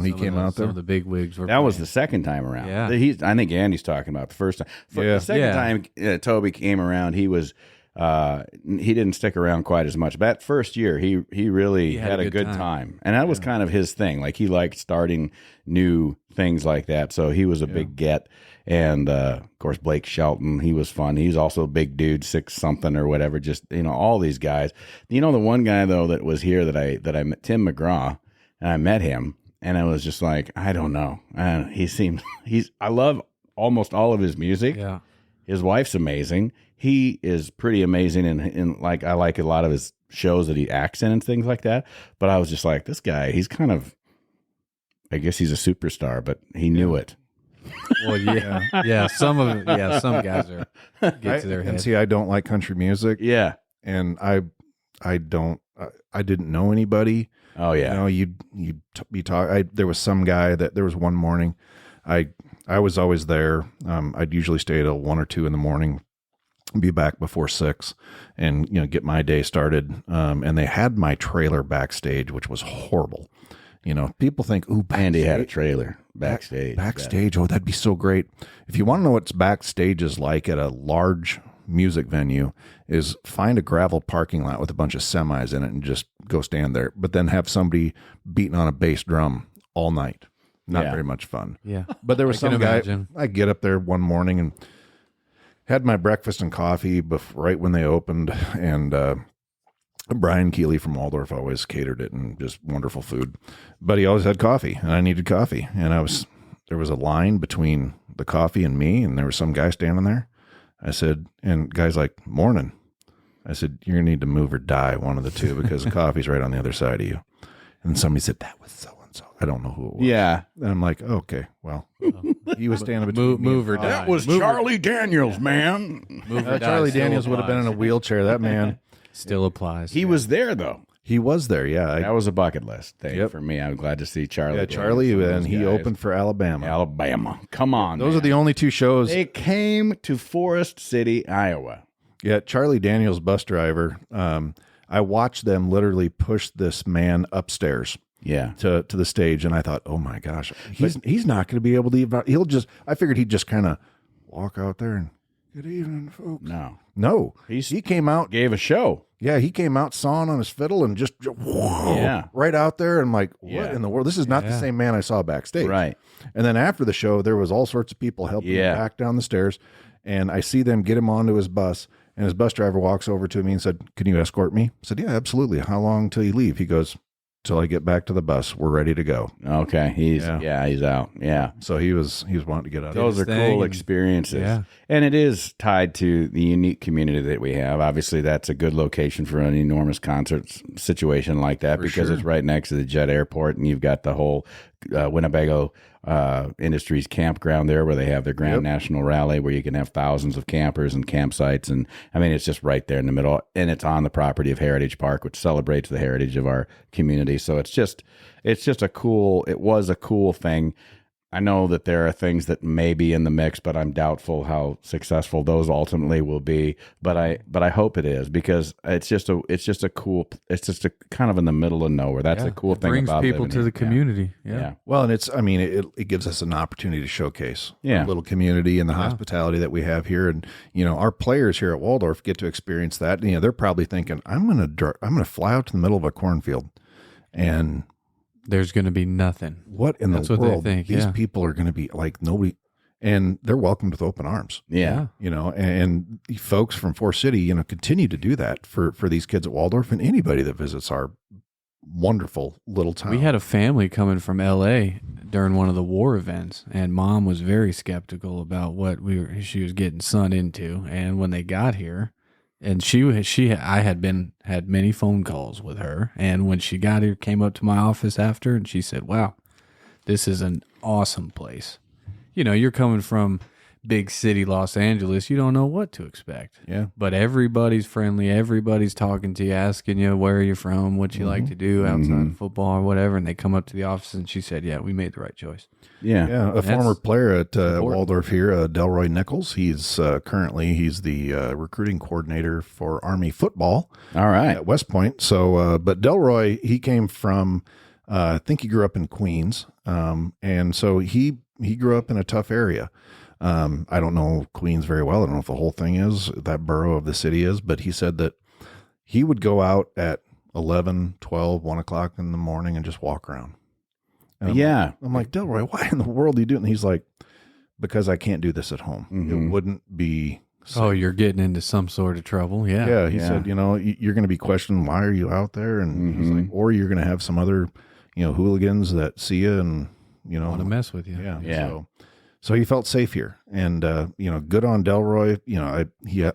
Speaker 2: he came out there.
Speaker 3: Some of the big wigs were.
Speaker 4: That was
Speaker 3: playing.
Speaker 4: the second time around.
Speaker 3: Yeah.
Speaker 4: I think Andy's talking about the first time.
Speaker 2: Yeah.
Speaker 4: The second
Speaker 3: Yeah.
Speaker 4: time Toby came around, he was he didn't stick around quite as much. But that first year, he really had a good time, and that was kind of his thing. Like he liked starting new things like that. So he was a big get. And of course, Blake Shelton, he was fun. He's also a big dude, 6-something or whatever. Just all these guys. The one guy though that was here that I met, Tim McGraw, and I met him, and I was just like, I don't know. I love almost all of his music.
Speaker 3: Yeah.
Speaker 4: His wife's amazing. He is pretty amazing, and like I like a lot of his shows that he acts in and things like that. But I was just like, this guy, he's kind of, I guess he's a superstar, but he knew it.
Speaker 3: Well, yeah. Some guys are get to their head.
Speaker 2: And see, I don't like country music.
Speaker 4: Yeah.
Speaker 2: And I didn't know anybody.
Speaker 4: Oh yeah.
Speaker 2: You'd be talking. There was some guy there was one morning. I was always there. I'd usually stay till 1 or 2 in the morning, be back before 6, and get my day started. And they had my trailer backstage, which was horrible. People think, ooh,
Speaker 4: Andy had a trailer backstage.
Speaker 2: Backstage, oh, that'd be so great. If you want to know what backstage is like at a large music venue, is find a gravel parking lot with a bunch of semis in it and just go stand there. But then have somebody beating on a bass drum all night. Not very much fun.
Speaker 3: Yeah.
Speaker 2: But there was
Speaker 3: I can
Speaker 2: some guy,
Speaker 3: imagine.
Speaker 2: I get up there one morning and had my breakfast and coffee right when they opened, and Brian Keeley from Waldorf always catered it, and just wonderful food. But he always had coffee, and I needed coffee. And there was a line between the coffee and me, and there was some guy standing there. I said, and guy's like, morning. I said, you're going to need to move or die, one of the two, because the coffee's right on the other side of you. And somebody said, that was so-and-so. I don't know who it was.
Speaker 4: Yeah.
Speaker 2: And I'm like, okay, well, he was standing between
Speaker 3: Move
Speaker 2: me
Speaker 3: or
Speaker 2: and
Speaker 3: die.
Speaker 4: That was
Speaker 3: Move
Speaker 4: Daniels, man.
Speaker 3: Move or die
Speaker 2: Charlie
Speaker 3: still
Speaker 2: Daniels would have been in a
Speaker 3: applies.
Speaker 2: wheelchair. That man,
Speaker 3: Still applies.
Speaker 4: He was there though.
Speaker 2: he was there. Yeah.
Speaker 4: That was a bucket list thing
Speaker 2: Yep.
Speaker 4: for me. I'm glad to see Charlie.
Speaker 2: Yeah,
Speaker 4: Daniels
Speaker 2: Charlie,
Speaker 4: and
Speaker 2: and
Speaker 4: those
Speaker 2: he
Speaker 4: guys.
Speaker 2: opened for Alabama.
Speaker 4: Alabama. Come on.
Speaker 2: Those are the only two shows.
Speaker 4: They came to Forest City, Iowa.
Speaker 2: Yeah, Charlie Daniels, bus driver. I watched them literally push this man upstairs
Speaker 4: Yeah.
Speaker 2: to the stage, and I thought, oh my gosh, he's not going to be able to even. I figured he'd just kind of walk out there and good evening, folks. No, he came out.
Speaker 4: Gave a show.
Speaker 2: Yeah, he came out sawing on his fiddle and just right out there. And I'm like, what in the world? This is not the same man I saw backstage.
Speaker 4: Right.
Speaker 2: And then after the show, there was all sorts of people helping him back down the stairs. And I see them get him onto his bus. And his bus driver walks over to me and said, can you escort me? I said, yeah, absolutely. How long till you leave? He goes, till I get back to the bus. We're ready to go.
Speaker 4: Okay, he's out. Yeah.
Speaker 2: So he was wanting to get out.
Speaker 4: Those are cool experiences.
Speaker 3: Yeah.
Speaker 4: And it is tied to the unique community that we have. Obviously, that's a good location for an enormous concert situation like that because it's right next to the jet airport, and you've got the whole Winnebago Industries campground there where they have their Grand National Rally where you can have thousands of campers and campsites. And I mean, it's just right there in the middle, and it's on the property of Heritage Park, which celebrates the heritage of our community. So it was a cool thing. I know that there are things that may be in the mix, but I'm doubtful how successful those ultimately will be. But I hope it is, because it's just a kind of in the middle of nowhere. That's a cool thing about
Speaker 3: brings people
Speaker 4: living
Speaker 3: to
Speaker 4: here.
Speaker 3: the community. Yeah.
Speaker 2: Well, and it gives us an opportunity to showcase our little community and the hospitality that we have here. And, our players here at Waldorf get to experience that. They're probably thinking, I'm going to fly out to the middle of a cornfield and
Speaker 3: there's going to be nothing.
Speaker 2: What in
Speaker 3: That's
Speaker 2: the
Speaker 3: what they
Speaker 2: world?
Speaker 3: think,
Speaker 2: These people are going to be like nobody, and they're welcomed with open arms.
Speaker 4: Yeah.
Speaker 2: And the folks from Forest City, continue to do that for these kids at Waldorf and anybody that visits our wonderful little town.
Speaker 3: We had a family coming from L.A. during one of the war events, and Mom was very skeptical about what she was getting son into. And when they got here, and I had many phone calls with her, and when she got here, came up to my office after, and she said, "Wow, this is an awesome place." You're coming from big city Los Angeles, you don't know what to expect.
Speaker 2: Yeah.
Speaker 3: But everybody's friendly, everybody's talking to you, asking you where you're from, what you like to do outside of football or whatever, and they come up to the office, and she said, "Yeah, we made the right choice."
Speaker 4: Yeah.
Speaker 2: A former player at Waldorf here, Delroy Nichols. He's currently the recruiting coordinator for Army football.
Speaker 4: All right.
Speaker 2: At West Point. So, but Delroy, he came from, I think he grew up in Queens, and so he grew up in a tough area. I don't know Queens very well. I don't know if the whole thing is that borough of the city is, but he said that he would go out at 11, 12, 1 o'clock in the morning and just walk around. And I'm like, Delroy, why in the world are you doing? And he's like, because I can't do this at home. It wouldn't be safe.
Speaker 3: Oh, you're getting into some sort of trouble. Yeah.
Speaker 2: Yeah. He said, you're going to be questioned. Why are you out there? And he's like, or you're going to have some other, hooligans that see you and,
Speaker 3: want to mess with you.
Speaker 2: Yeah. So he felt safe here, and good on Delroy.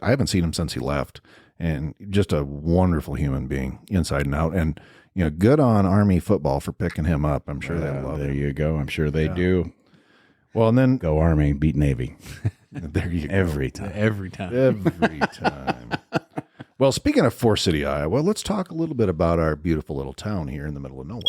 Speaker 2: I haven't seen him since he left, and just a wonderful human being inside and out. And good on Army football for picking him up. I'm sure they love him.
Speaker 4: There you go. I'm sure they do.
Speaker 2: Well, and then
Speaker 4: Go Army, beat Navy.
Speaker 2: there you go.
Speaker 4: Every time.
Speaker 3: Every time.
Speaker 2: Every time. Well, speaking of Forest City, Iowa, let's talk a little bit about our beautiful little town here in the middle of nowhere.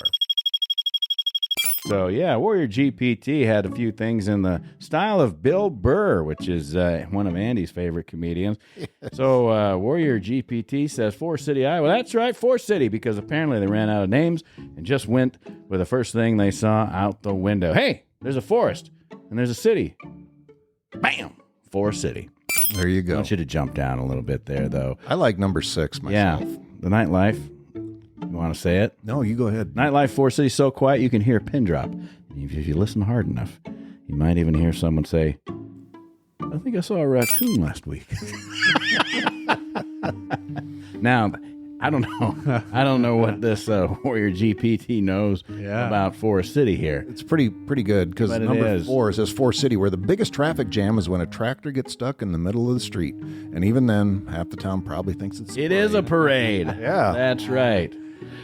Speaker 4: So, WarriorGPT had a few things in the style of Bill Burr, which is one of Andy's favorite comedians. Yes. So, WarriorGPT says Forest City, Iowa. That's right, Forest City, because apparently they ran out of names and just went with the first thing they saw out the window. Hey, there's a forest and there's a city. Bam! Forest City.
Speaker 2: There you go.
Speaker 4: I want you to jump down a little bit there, though.
Speaker 2: I like number 6 myself.
Speaker 4: Yeah, the nightlife. You want to say it?
Speaker 2: No, you go ahead.
Speaker 4: Nightlife, Forest City, so quiet you can hear a pin drop. And if you listen hard enough, you might even hear someone say, "I think I saw a raccoon last week." Now, I don't know. I don't know what this WarriorGPT knows about Forest City here.
Speaker 2: It's pretty good, because number 4 says Forest City, where the biggest traffic jam is when a tractor gets stuck in the middle of the street. And even then, half the town probably thinks
Speaker 4: It is a parade.
Speaker 2: Yeah.
Speaker 4: That's right.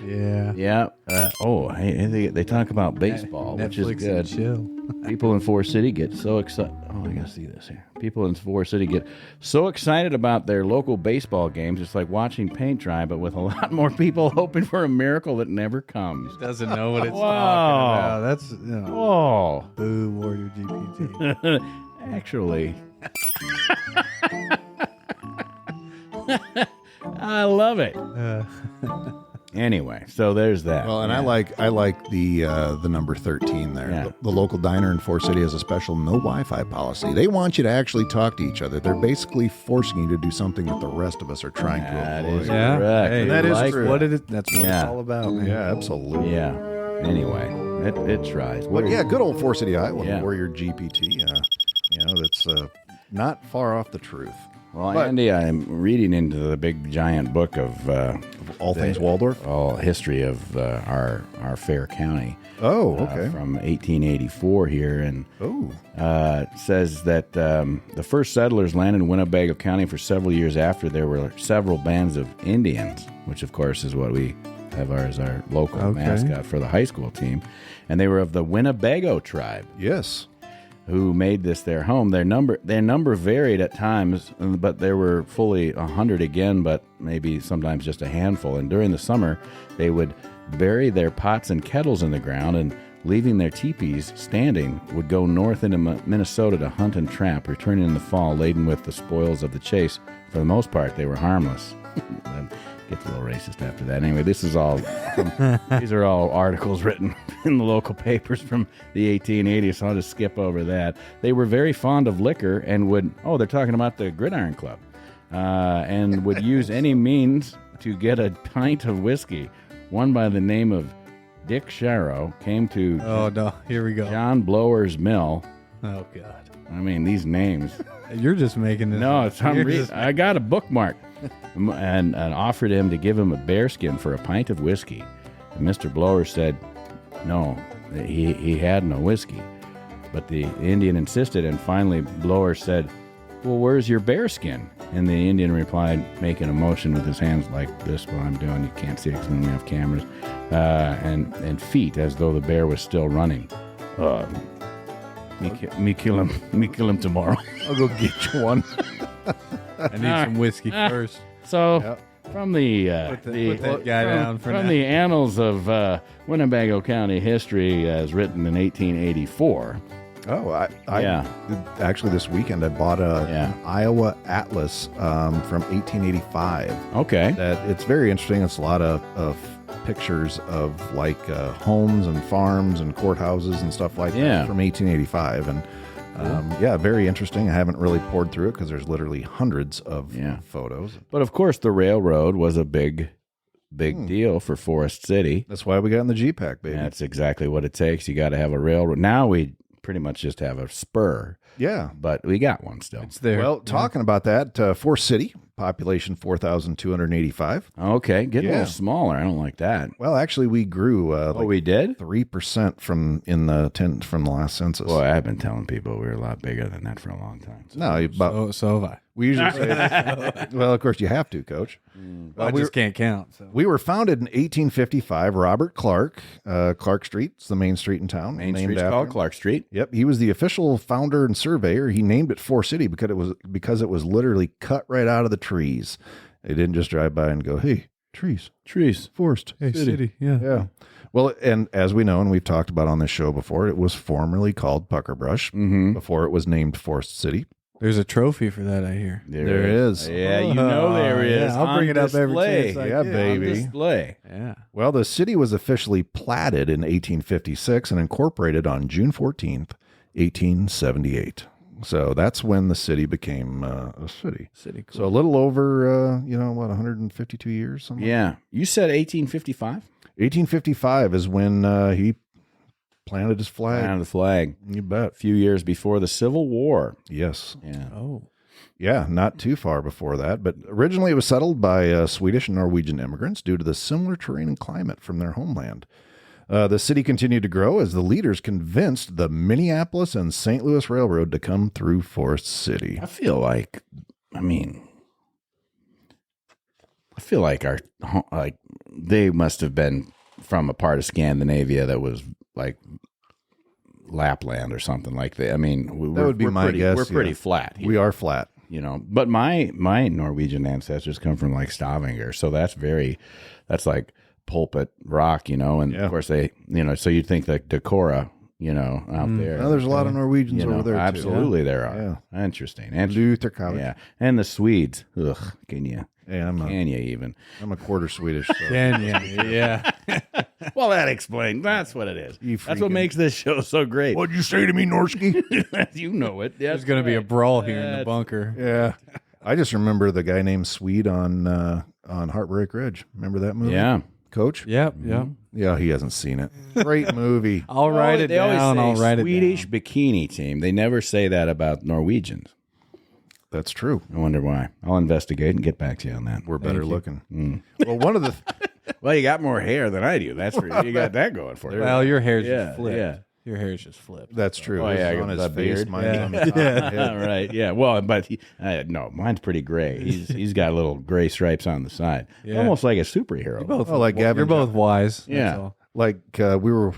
Speaker 3: Yeah.
Speaker 4: Yeah. They talk about baseball, which is
Speaker 3: Netflix
Speaker 4: good.
Speaker 3: and chill.
Speaker 4: People in Forest City get so excited. Oh, I gotta see this here. People in Forest City get so excited about their local baseball games. It's like watching paint dry, but with a lot more people hoping for a miracle that never comes.
Speaker 3: Doesn't know what it's
Speaker 4: Wow.
Speaker 3: talking about. That's
Speaker 4: Oh,
Speaker 3: boo, Warrior GPT.
Speaker 4: actually, I love it. Anyway, so there's that.
Speaker 2: Well, and I like the number 13 there.
Speaker 4: Yeah.
Speaker 2: The local diner in Forest City has a special no Wi-Fi policy. They want you to actually talk to each other. They're basically forcing you to do something that the rest of us are trying to
Speaker 4: That
Speaker 2: avoid.
Speaker 4: is correct.
Speaker 3: Hey,
Speaker 2: That is
Speaker 3: like
Speaker 2: true.
Speaker 3: what it is. That's what
Speaker 4: Yeah.
Speaker 3: it's all about, man.
Speaker 2: Yeah, absolutely.
Speaker 4: Yeah. Anyway, it tries.
Speaker 2: But yeah, good old Forest City, Iowa.
Speaker 4: Yeah.
Speaker 2: Warrior GPT. That's not far off the truth.
Speaker 4: Well,
Speaker 2: But-
Speaker 4: Andy, I'm reading into the big giant book of
Speaker 2: all things Waldorf?
Speaker 4: History of our fair county.
Speaker 2: Oh, okay.
Speaker 4: From 1884 here, and
Speaker 2: Oh.
Speaker 4: says that the first settlers landed in Winnebago County for several years after there were several bands of Indians, which of course is what we have as our local mascot for the high school team, and they were of the Winnebago tribe.
Speaker 2: Yes.
Speaker 4: Who made this their home. Their number varied at times, but there were fully 100 again, but maybe sometimes just a handful. And during the summer, they would bury their pots and kettles in the ground, and leaving their teepees standing, would go north into Minnesota to hunt and trap, returning in the fall laden with the spoils of the chase. For the most part, they were harmless. Gets a little racist after that. Anyway, these are all articles written in the local papers from the 1880s, so I'll just skip over that. They were very fond of liquor and they're talking about the Gridiron Club, and would use any means to get a pint of whiskey. One by the name of Dick Sharrow came to
Speaker 3: here we go.
Speaker 4: John Blower's Mill.
Speaker 3: Oh, God.
Speaker 4: I mean, these names.
Speaker 3: You're just making this.
Speaker 4: No, I got a bookmark. And offered him to give him a bearskin for a pint of whiskey. And Mr. Blower said no, he had no whiskey. But the Indian insisted, and finally Blower said, well, where's your bearskin? And the Indian replied, making a motion with his hands like this, what I'm doing, you can't see it because we have cameras, and feet, as though the bear was still running. Me kill him tomorrow.
Speaker 2: I'll go get you one.
Speaker 3: I need some whiskey first.
Speaker 4: So, from the
Speaker 3: put that guy down for
Speaker 4: from
Speaker 3: now.
Speaker 4: the annals of Winnebago County history, as written in 1884.
Speaker 2: Oh, I actually this weekend I bought an Iowa Atlas from 1885.
Speaker 4: Okay,
Speaker 2: that it's very interesting. It's a lot of pictures of like homes and farms and courthouses and stuff like that from 1885, and very interesting. I haven't really poured through it because there's literally hundreds of photos.
Speaker 4: But of course, the railroad was a big deal for Forest City.
Speaker 2: That's why we got in the GPAC, baby.
Speaker 4: That's exactly what it takes. You got to have a railroad. Now we pretty much just have a spur.
Speaker 2: Yeah.
Speaker 4: But we got one still.
Speaker 3: It's there.
Speaker 2: Well, talking about that, Forest City, population 4,285.
Speaker 4: Okay, getting a little smaller. I don't like that.
Speaker 2: Well, actually, we grew
Speaker 4: we did?
Speaker 2: 3% from the last census.
Speaker 4: Boy, I've been telling people we were a lot bigger than that for a long time.
Speaker 2: No,
Speaker 3: so have I.
Speaker 2: we usually say that. Well, of course, you have to, Coach.
Speaker 3: I just can't count. So.
Speaker 2: We were founded in 1855. Robert Clark, Clark Street. It's the main street in town.
Speaker 4: Main Street's called Clark Street.
Speaker 2: Yep, he was the official founder and surveyor. He named it Forest City because it was literally cut right out of the trees. They didn't just drive by and go, "Hey, trees, forest,
Speaker 3: hey, city."
Speaker 2: Yeah. Well, and as we know, and we've talked about on this show before, it was formerly called Puckerbrush before it was named Forest City.
Speaker 3: There's a trophy for that, I hear.
Speaker 2: There is.
Speaker 4: Yeah, you know there is.
Speaker 3: Yeah, I'll bring it up every chance I
Speaker 2: Yeah,
Speaker 3: get.
Speaker 2: baby.
Speaker 4: On display.
Speaker 3: Yeah.
Speaker 2: Well, the city was officially platted in 1856 and incorporated on June 14th, 1878. So that's when the city became a city.
Speaker 3: Cool.
Speaker 2: So a little over, 152 years? Something.
Speaker 4: Yeah. You said 1855?
Speaker 2: 1855 is when he planted his flag.
Speaker 4: Planted the flag.
Speaker 2: You bet.
Speaker 4: A few years before the Civil War.
Speaker 2: Yes.
Speaker 4: Yeah.
Speaker 3: Oh.
Speaker 2: Yeah, not too far before that. But originally it was settled by Swedish and Norwegian immigrants due to the similar terrain and climate from their homeland. The city continued to grow as the leaders convinced the Minneapolis and St. Louis Railroad to come through Forest City.
Speaker 4: I feel like they must have been from a part of Scandinavia that was like Lapland or something like that. I mean,
Speaker 2: That would be my guess.
Speaker 4: We're pretty flat here,
Speaker 2: We are flat.
Speaker 4: But my Norwegian ancestors come from like Stavanger, so that's like pulpit rock, and of course they, so you'd think like Decorah, out there.
Speaker 2: Well, there's a lot of Norwegians over there,
Speaker 4: absolutely
Speaker 2: too.
Speaker 4: there are.
Speaker 2: Yeah.
Speaker 4: Interesting.
Speaker 2: Luther College.
Speaker 4: Yeah, and the Swedes. Ugh, can you even?
Speaker 2: I'm a quarter Swedish. So.
Speaker 3: Yeah.
Speaker 4: Well, that explains. That's what it is. That's what makes this show so great.
Speaker 2: What'd you say to me, Norsky?
Speaker 4: You know it.
Speaker 3: There's going to be a brawl here in the bunker.
Speaker 2: Yeah. I just remember the guy named Swede on Heartbreak Ridge. Remember that movie?
Speaker 4: Yeah.
Speaker 2: Coach?
Speaker 3: Yep.
Speaker 2: Yeah, he hasn't seen it. Great movie.
Speaker 3: I'll write it
Speaker 4: They always
Speaker 3: down.
Speaker 4: say
Speaker 3: I'll write
Speaker 4: Swedish
Speaker 3: it
Speaker 4: bikini team. They never say that about Norwegians.
Speaker 2: That's true.
Speaker 4: I wonder why. I'll investigate and get back to you on that.
Speaker 2: We're better looking. Well, one of the
Speaker 4: Well, you got more hair than I do. That's for you. You got that going for you.
Speaker 3: Well, your hair's
Speaker 4: Yeah,
Speaker 3: just flipped.
Speaker 4: yeah.
Speaker 3: Your hair's just flipped.
Speaker 2: that's true.
Speaker 4: Oh,
Speaker 2: His
Speaker 4: yeah,
Speaker 2: is on his
Speaker 4: the
Speaker 2: face,
Speaker 4: beard.
Speaker 2: mine's
Speaker 3: Yeah.
Speaker 2: on the top of my head.
Speaker 4: Right. Yeah. Well, but no, mine's pretty gray. He's got little gray stripes on the side,
Speaker 3: Yeah.
Speaker 4: almost like a superhero.
Speaker 3: Both,
Speaker 2: Oh, like Gavin
Speaker 3: you're both wise. That's
Speaker 4: Yeah.
Speaker 3: all.
Speaker 2: Like we were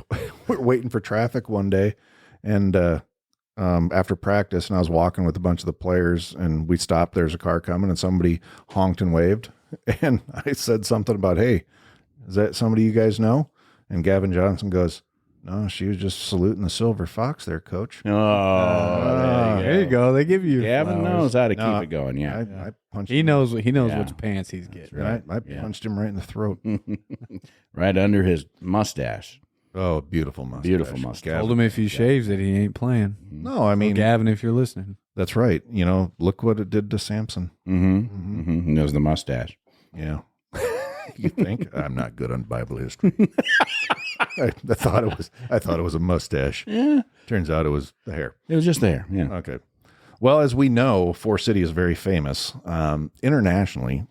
Speaker 2: waiting for traffic one day, and after practice, and I was walking with a bunch of the players, and we stopped. There's a car coming, and somebody honked and waved, and I said something about, "Hey, is that somebody you guys know?" And Gavin Johnson goes, "No, she was just saluting the silver fox there, Coach."
Speaker 4: Oh,
Speaker 3: There you go. They give you
Speaker 4: Gavin
Speaker 3: flowers.
Speaker 4: knows how to
Speaker 2: No,
Speaker 4: keep it going. Yeah.
Speaker 2: I punched.
Speaker 3: He knows. He knows
Speaker 4: Yeah.
Speaker 3: which pants he's getting.
Speaker 2: I
Speaker 4: Yeah.
Speaker 2: punched him right in the throat.
Speaker 4: Right under his mustache.
Speaker 2: Oh, beautiful mustache.
Speaker 4: Beautiful mustache.
Speaker 3: Told him if he shaves it, he ain't playing.
Speaker 2: No, I mean
Speaker 3: Gavin, if you're listening,
Speaker 2: that's right. You know, look what it did to Samson.
Speaker 4: He knows the mustache.
Speaker 2: Yeah. You think I'm not good on Bible history? I thought it was a mustache.
Speaker 4: Yeah.
Speaker 2: Turns out it was the hair.
Speaker 4: It was just there. Yeah.
Speaker 2: Okay. Well, as we know, Forest City is very famous internationally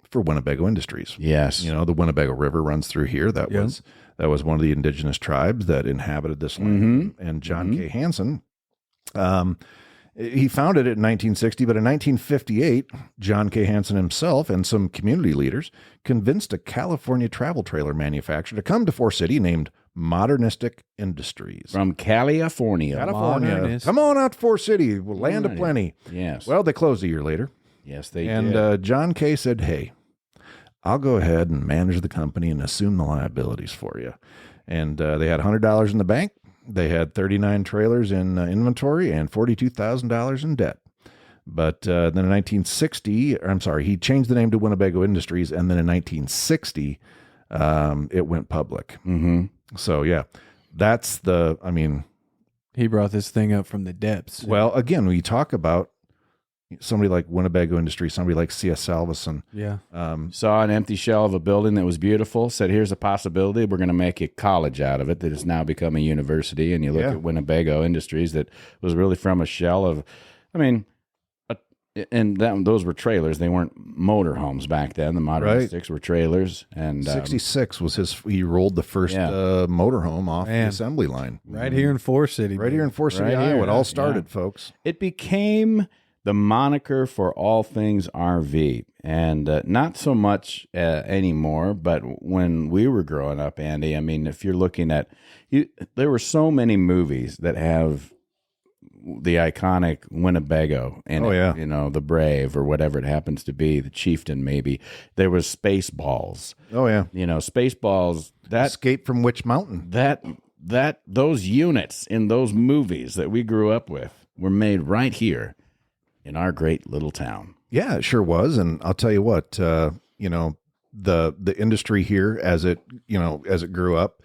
Speaker 2: for Winnebago industries.
Speaker 4: Yes.
Speaker 2: You know, the Winnebago River runs through here. That was one of the indigenous tribes that inhabited this land. And John K. Hansen, he founded it in 1960, but in 1958, John K. Hansen himself and some community leaders convinced a California travel trailer manufacturer to come to Forest City named Modernistic Industries.
Speaker 4: From California.
Speaker 2: California.
Speaker 3: Modernist.
Speaker 2: Come on out to Forest City, land of plenty.
Speaker 4: Yes.
Speaker 2: Well, they closed a year later.
Speaker 4: yes, they
Speaker 2: And
Speaker 4: did.
Speaker 2: John Kay said, "Hey, I'll go ahead and manage the company and assume the liabilities for you." And they had $100 in the bank. They had 39 trailers in inventory and $42,000 in debt. But then in 1960, he changed the name to Winnebago Industries. And then in 1960, it went public.
Speaker 4: Mm-hmm.
Speaker 2: So, yeah, that's
Speaker 3: he brought this thing up from the depths.
Speaker 2: well, again, when you talk about somebody like Winnebago Industries, somebody like C.S. Salveson,
Speaker 3: yeah,
Speaker 4: Saw an empty shell of a building that was beautiful, said, here's a possibility. We're going to make a college out of it that has now become a university. And you look at Winnebago Industries that was really from a shell of, those were trailers. They weren't motor homes back then. The Modernistics were trailers. And
Speaker 2: 66 was he rolled the first motorhome off the
Speaker 3: Man.
Speaker 2: assembly line.
Speaker 3: right here in Forest City,
Speaker 2: Right here in Forest City,
Speaker 4: Right here,
Speaker 2: Iowa. It all
Speaker 4: yeah.
Speaker 2: started, folks.
Speaker 4: it became the moniker for all things RV, and not so much anymore. But when we were growing up, Andy, I mean, if you're looking at there were so many movies that have the iconic Winnebago in
Speaker 2: Oh,
Speaker 4: it,
Speaker 2: yeah.
Speaker 4: you know, the Brave or whatever it happens to be, the Chieftain maybe. There was Spaceballs,
Speaker 2: Oh, yeah.
Speaker 4: you know, Spaceballs. That
Speaker 2: Escape from Witch Mountain.
Speaker 4: those units in those movies that we grew up with were made right here in our great little town.
Speaker 2: Yeah, it sure was. And I'll tell you what, the industry here as it grew up,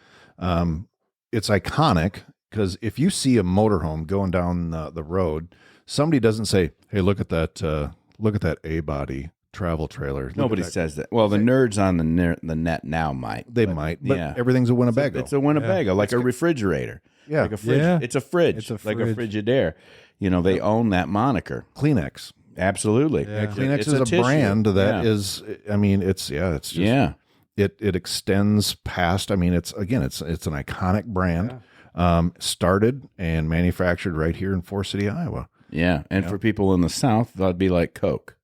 Speaker 2: it's iconic because if you see a motorhome going down the road, somebody doesn't say, "Hey, look at that A-body travel trailer." Look
Speaker 4: Nobody
Speaker 2: at that.
Speaker 4: says that. Well, the nerds on the net now might.
Speaker 2: They
Speaker 4: but,
Speaker 2: might, but
Speaker 4: yeah.
Speaker 2: everything's a Winnebago.
Speaker 4: It's a Winnebago, like a refrigerator.
Speaker 2: Yeah.
Speaker 4: Like a fridge.
Speaker 3: Yeah.
Speaker 4: It's a fridge.
Speaker 3: It's a
Speaker 4: like a
Speaker 3: fridge.
Speaker 4: Frigidaire. You know, they own that moniker.
Speaker 2: Kleenex.
Speaker 4: Absolutely.
Speaker 3: Yeah.
Speaker 2: Kleenex
Speaker 4: It's
Speaker 2: is a
Speaker 4: tissue.
Speaker 2: brand that
Speaker 4: Yeah.
Speaker 2: is. I mean, it's just
Speaker 4: Yeah.
Speaker 2: it extends past. I mean, it's an iconic brand. Started and manufactured right here in Forest City, Iowa.
Speaker 4: Yeah. And for people in the South, that'd be like Coke.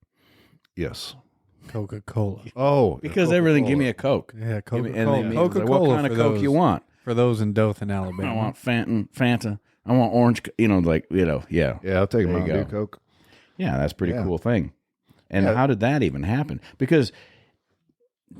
Speaker 2: Yes.
Speaker 3: Coca-Cola.
Speaker 2: Oh,
Speaker 4: Because everything, give me a Coke.
Speaker 3: Yeah,
Speaker 4: Give me-
Speaker 3: Coca-Cola.
Speaker 4: and they-
Speaker 3: Coca-Cola
Speaker 4: what kind of
Speaker 3: for
Speaker 4: Coke
Speaker 3: those,
Speaker 4: you want?
Speaker 3: for those in Dothan, Alabama.
Speaker 4: I want Fanta. I want orange, yeah.
Speaker 2: yeah, I'll take a
Speaker 4: There you
Speaker 2: Mountain Dew
Speaker 4: go.
Speaker 2: Coke.
Speaker 4: Yeah, that's a pretty
Speaker 2: Yeah.
Speaker 4: cool thing. And
Speaker 2: Yeah.
Speaker 4: how did that even happen? Because,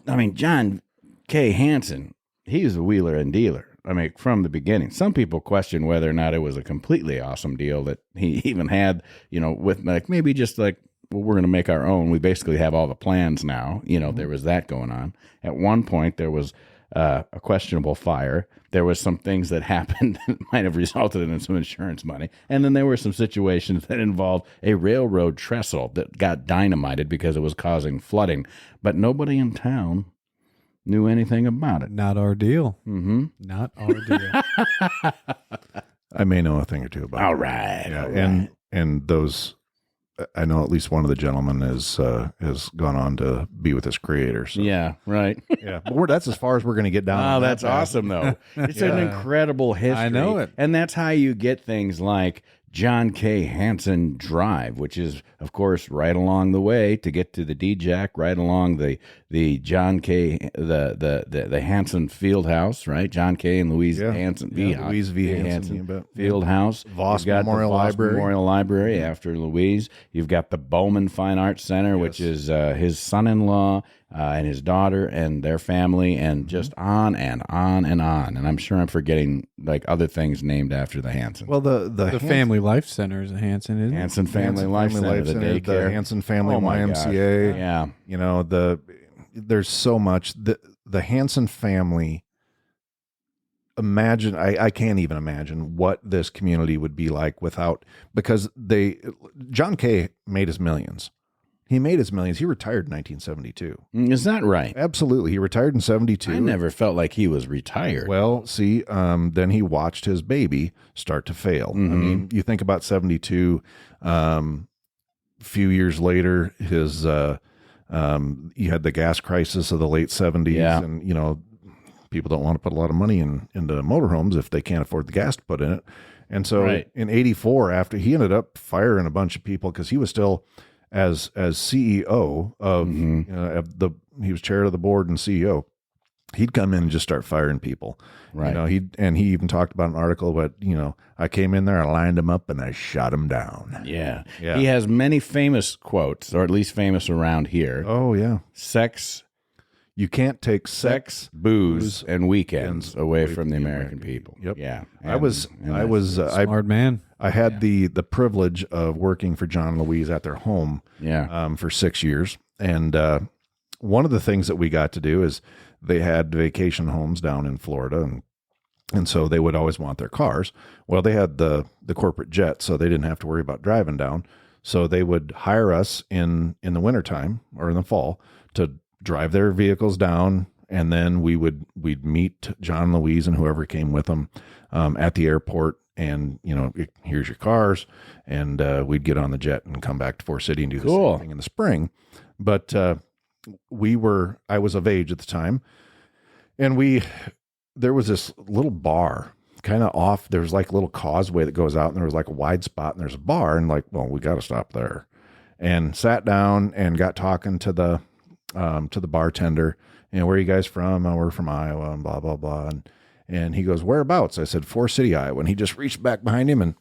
Speaker 4: I mean, John K. Hansen, he was a wheeler and dealer. I mean, from the beginning. Some people question whether or not it was a completely awesome deal that he even had, with maybe just like, well, we're going to make our own. We basically have all the plans now. There was that going on. At one point, there was a questionable fire. There was some things that happened that might have resulted in some insurance money. And then there were some situations that involved a railroad trestle that got dynamited because it was causing flooding. But nobody in town knew anything about it.
Speaker 3: Not our deal.
Speaker 4: Mm-hmm.
Speaker 3: Not our deal.
Speaker 2: I may know a thing or two about
Speaker 4: All
Speaker 2: it.
Speaker 4: right.
Speaker 2: Yeah,
Speaker 4: all right.
Speaker 2: and those I know at least one of the gentlemen has gone on to be with his creator. So.
Speaker 4: Yeah, right.
Speaker 2: Yeah, but that's as far as we're going to get down.
Speaker 4: Oh, that's awesome, though. It's an incredible history.
Speaker 3: I know it.
Speaker 4: And that's how you get things like John K. Hansen Drive, which is, of course, right along the way to get to the DJAC, right along the John K. the Hansen Field House, right? John K. and Louise Hansen
Speaker 2: Louise V. Hansen
Speaker 4: Field House.
Speaker 2: Voss
Speaker 4: You've got
Speaker 2: Memorial
Speaker 4: the Voss
Speaker 2: Library.
Speaker 4: Memorial Library after Louise. You've got the Bowman Fine Arts Center, which is his son-in-law and his daughter and their family, and just on and on and on. And I'm sure I'm forgetting like other things named after the Hansons.
Speaker 2: Well, the
Speaker 3: Family Life Center is a Hansen, isn't it?
Speaker 4: Hansen Family Life Center, the daycare,
Speaker 2: the Hansen Family
Speaker 4: Oh my
Speaker 2: YMCA.
Speaker 4: gosh. Yeah.
Speaker 2: You know, there's so much. The Hansen family, imagine, I can't even imagine what this community would be like without, because John K. made his millions. He made his millions. He retired in 1972.
Speaker 4: Is that right?
Speaker 2: Absolutely. He retired in 72.
Speaker 4: I never felt like he was retired.
Speaker 2: Well, see, then he watched his baby start to fail.
Speaker 4: Mm-hmm.
Speaker 2: I mean, you think about 72, few years later, his, you had the gas crisis of the late 70s.
Speaker 4: Yeah.
Speaker 2: And, you know, people don't want to put a lot of money into motorhomes if they can't afford the gas to put in it. And so in 84, after he ended up firing a bunch of people because he was still as CEO of, he was chair of the board and CEO. He'd come in and just start firing people.
Speaker 4: Right.
Speaker 2: You know, he even talked about an article about, you know, I came in there, I lined them up and I shot them down.
Speaker 4: Yeah.
Speaker 2: Yeah.
Speaker 4: He has many famous quotes, or at least famous around here.
Speaker 2: Oh yeah.
Speaker 4: Sex,
Speaker 2: You can't take sex,
Speaker 4: booze, and weekends away from the American people.
Speaker 2: Yep.
Speaker 4: Yeah.
Speaker 2: I was
Speaker 3: Smart man.
Speaker 2: I had the privilege of working for John and Louise at their home for 6 years. And one of the things that we got to do is they had vacation homes down in Florida, and so they would always want their cars. Well, they had the corporate jet, so they didn't have to worry about driving down. So they would hire us in the wintertime or in the fall to drive their vehicles down, and then we'd meet John and Louise and whoever came with them at the airport. And, you know, here's your cars. And we'd get on the jet and come back to Forest City and do the same thing in the spring. But I was of age at the time. And there was this little bar kind of off. There was like a little causeway that goes out, and there was like a wide spot, and there's a bar. And like, well, we got to stop there. And sat down and got talking to the bartender. You know, where are you guys from? Oh, we're from Iowa, and blah, blah, blah. And he goes, whereabouts? I said, Forest City, Iowa. And he just reached back behind him and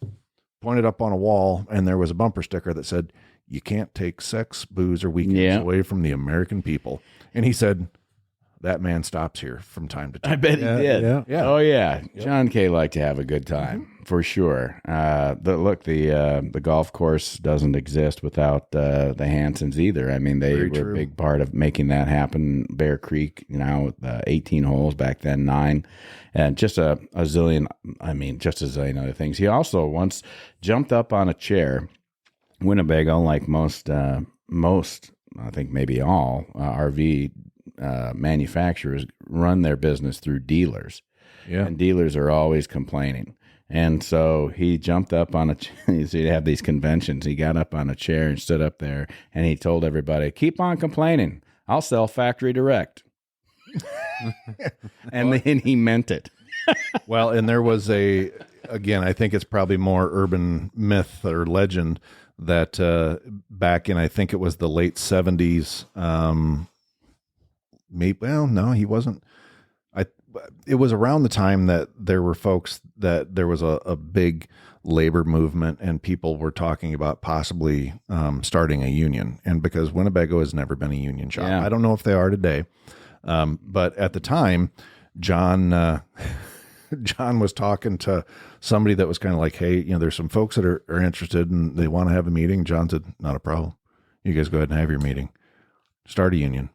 Speaker 2: pointed up on a wall, and there was a bumper sticker that said, you can't take sex, booze, or weekends away from the American people. And he said, that man stops here from time to time.
Speaker 4: I bet he did.
Speaker 2: Yeah.
Speaker 4: Oh, yeah. John K. liked to have a good time, for sure. The golf course doesn't exist without the Hansons either. I mean, they were a big part of making that happen. Bear Creek, 18 holes, back then 9. And just a zillion other things. He also once jumped up on a chair. Winnebago, like most, I think maybe all RV manufacturers, run their business through dealers. Yeah. And dealers are always complaining. And so he jumped up on a chair. So you have these conventions. He got up on a chair and stood up there, and he told everybody, keep on complaining. I'll sell factory direct. And then he meant it.
Speaker 2: Well, and there was again, I think it's probably more urban myth or legend that back in, I think it was the late 70s, he wasn't. It was around the time that there were folks that there was a big labor movement, and people were talking about possibly starting a union. And because Winnebago has never been a union shop, I don't know if they are today. But at the time, John was talking to somebody that was kind of like, hey, there's some folks that are interested and they want to have a meeting. John said, not a problem. You guys go ahead and have your meeting. Start a union.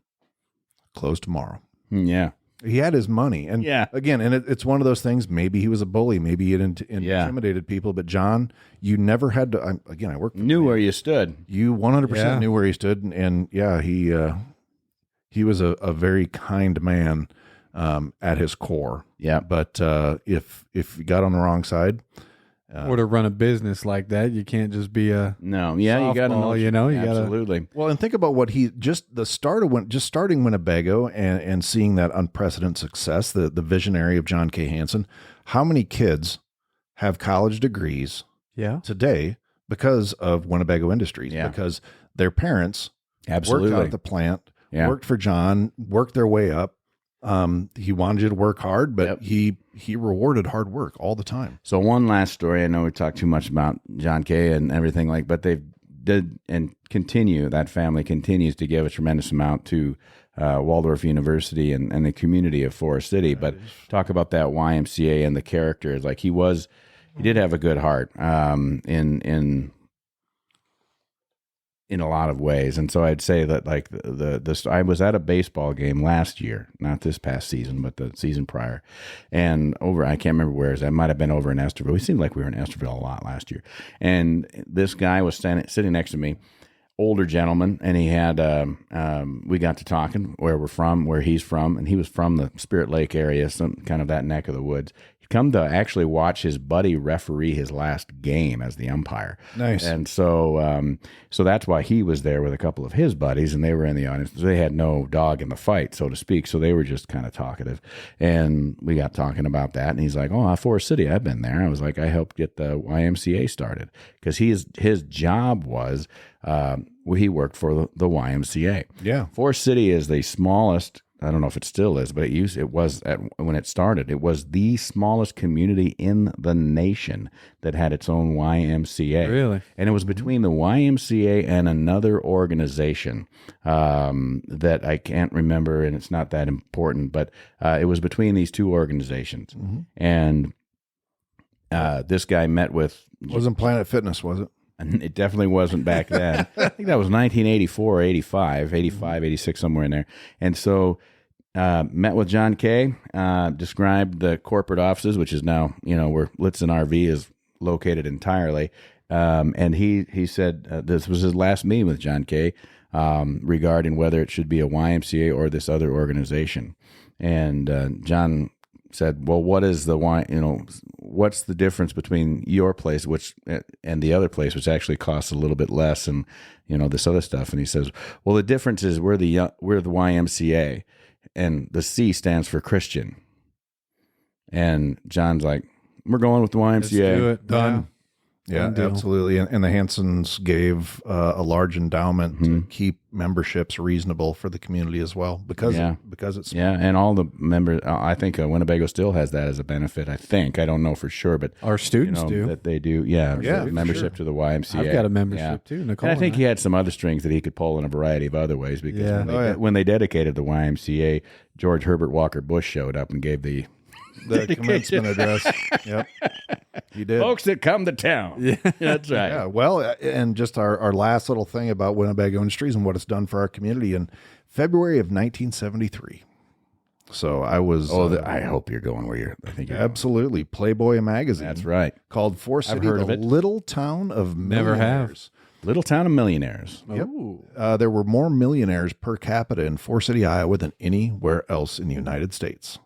Speaker 2: Close tomorrow.
Speaker 4: Yeah.
Speaker 2: He had his money. And again, and it's one of those things, maybe he was a bully, maybe he had intimidated people, but John, you never had to, I worked.
Speaker 4: Knew where you stood.
Speaker 2: You 100% knew where he stood. And he was a very kind man at his core.
Speaker 4: Yeah.
Speaker 2: But if you got on the wrong side,
Speaker 3: Or to run a business like that, you can't just be a
Speaker 4: No, yeah, you got to know.
Speaker 3: softball, you know, you gotta-
Speaker 4: absolutely.
Speaker 2: Well, and think about what starting Winnebago and seeing that unprecedented success, the visionary of John K. Hansen. How many kids have college degrees
Speaker 3: Yeah.
Speaker 2: today because of Winnebago Industries?
Speaker 4: Yeah.
Speaker 2: Because their parents
Speaker 4: Absolutely.
Speaker 2: worked out at the plant,
Speaker 4: Yeah.
Speaker 2: worked for John, worked their way up. He wanted you to work hard, but
Speaker 4: Yep.
Speaker 2: he rewarded hard work all the time.
Speaker 4: So one last story. I know we talked too much about John Kay and everything but they did and continue. That family continues to give a tremendous amount to Waldorf University and the community of Forest City. But talk about that YMCA and the characters. Like he did have a good heart in a lot of ways. And so I'd say that like I was at a baseball game last year, not this past season, but the season prior, and I can't remember where it was. I might have been over in Esterville. It seemed like we were in Esterville a lot last year. And this guy was sitting next to me, older gentleman, and he had we got to talking where he's from, and he was from the Spirit Lake area, some kind of that neck of the woods. He'd come to actually watch his buddy referee his last game as the umpire.
Speaker 2: Nice.
Speaker 4: And so that's why he was there with a couple of his buddies, and they were in the audience. They had no dog in the fight, so to speak, so they were just kind of talkative. And we got talking about that, and he's like, "Oh, Forest City, I've been there." I was like, "I helped get the YMCA started," because his job was he worked for the YMCA.
Speaker 2: Yeah.
Speaker 4: Forest City is the smallest. I don't know if it still is, but it was when it started. It was the smallest community in the nation that had its own YMCA.
Speaker 3: Really?
Speaker 4: And it was between the YMCA and another organization that I can't remember, and it's not that important, but it was between these two organizations. Mm-hmm. And this guy met with...
Speaker 2: Wasn't Planet Fitness, was it?
Speaker 4: And it definitely wasn't back then. I think that was 1984 or 85, 86, somewhere in there. And so met with John Kay, described the corporate offices, which is now, where Litzen RV is located entirely. And he said this was his last meeting with John Kay regarding whether it should be a YMCA or this other organization. And John said, "Well, what is what's the difference between your place, and the other place, which actually costs a little bit less, and this other stuff?" And he says, "Well, the difference is we're the YMCA, and the C stands for Christian." And John's like, "We're going with the YMCA.
Speaker 3: Let's do it.
Speaker 2: Done." Yeah,
Speaker 3: Done deal.
Speaker 2: absolutely. And the Hansons gave a large endowment to keep memberships reasonable for the community as well, because it's
Speaker 4: and all the members. I think Winnebago still has that as a benefit. I think, I don't know for sure, but
Speaker 3: Our students do.
Speaker 4: that they do. Membership to the YMCA.
Speaker 3: I've got a membership too, Nicole.
Speaker 4: And I think he had some other strings that he could pull in a variety of other ways, because when they dedicated the YMCA, George Herbert Walker Bush showed up and gave the
Speaker 2: commencement address. Yep, he did.
Speaker 4: Folks that come to town. Yeah, that's right.
Speaker 2: Yeah, well, and just our last little thing about Winnebago Industries and what it's done for our community in February of 1973. So I was.
Speaker 4: I hope you're going where you're. I think you're
Speaker 2: absolutely Playboy magazine.
Speaker 4: That's right.
Speaker 2: Called Forest City,
Speaker 4: heard of it.
Speaker 2: Little Town of
Speaker 3: Never
Speaker 2: Millionaires.
Speaker 4: Little Town of Millionaires.
Speaker 2: Yep. There were more millionaires per capita in Forest City, Iowa, than anywhere else in the United States.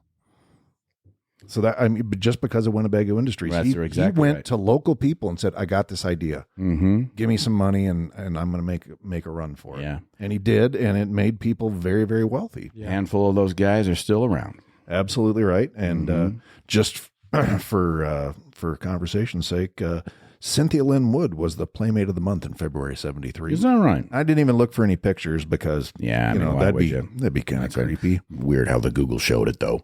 Speaker 2: So but just because of Winnebago Industries, he went to local people and said, "I got this idea. Mm-hmm. Give me some money, and I'm going to make a run for it."
Speaker 4: Yeah,
Speaker 2: and he did, and it made people very, very wealthy.
Speaker 4: Yeah. A handful of those guys are still around.
Speaker 2: Absolutely right. And just for conversation's sake, Cynthia Lynn Wood was the Playmate of the Month in February '73.
Speaker 4: Is that right?
Speaker 2: I didn't even look for any pictures because that'd be kind of creepy.
Speaker 4: Weird how the Google showed it though.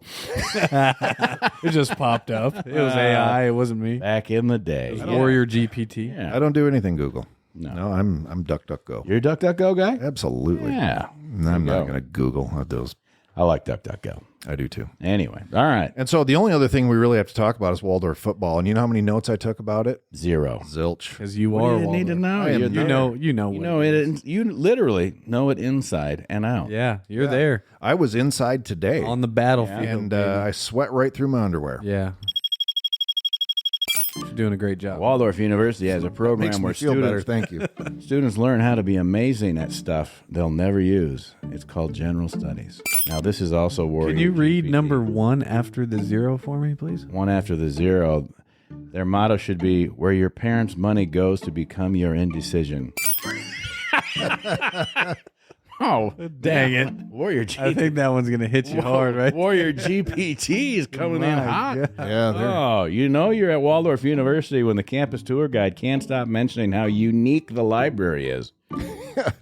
Speaker 3: It just popped up. It was AI. It wasn't me.
Speaker 4: Back in the day,
Speaker 3: WarriorGPT.
Speaker 2: Yeah. I don't do anything Google.
Speaker 4: No,
Speaker 2: I'm DuckDuckGo.
Speaker 4: You're a DuckDuckGo guy?
Speaker 2: Absolutely.
Speaker 4: Yeah.
Speaker 2: I'm not going to Google those.
Speaker 4: I like DuckDuckGo.
Speaker 2: I do too.
Speaker 4: Anyway, all right.
Speaker 2: And so the only other thing we really have to talk about is Waldorf football. And you know how many notes I took about it?
Speaker 4: 0.
Speaker 2: Zilch.
Speaker 3: Because you
Speaker 4: What
Speaker 3: are
Speaker 4: do you need to know?
Speaker 3: You know
Speaker 4: it. You literally know it inside and out.
Speaker 3: Yeah, you're there
Speaker 2: I was inside today.
Speaker 3: on the battlefield.
Speaker 2: and I sweat right through my underwear.
Speaker 3: Yeah. You're doing a great job.
Speaker 4: Waldorf University has a program
Speaker 2: Makes me
Speaker 4: where
Speaker 2: feel better.
Speaker 4: students
Speaker 2: Thank you.
Speaker 4: students learn how to be amazing at stuff they'll never use. It's called General Studies. Now, this is also Warrior.
Speaker 3: Can you read
Speaker 4: GPT.
Speaker 3: number 1 after the 0 for me, please?
Speaker 4: 1 after the 0. Their motto should be, where your parents' money goes to become your indecision. Oh, dang it. Warrior GPT.
Speaker 3: I think that one's going to hit you hard, right?
Speaker 4: Warrior GPT is coming in hot.
Speaker 2: Yeah.
Speaker 4: Oh, you know you're at Waldorf University when the campus tour guide can't stop mentioning how unique the library is.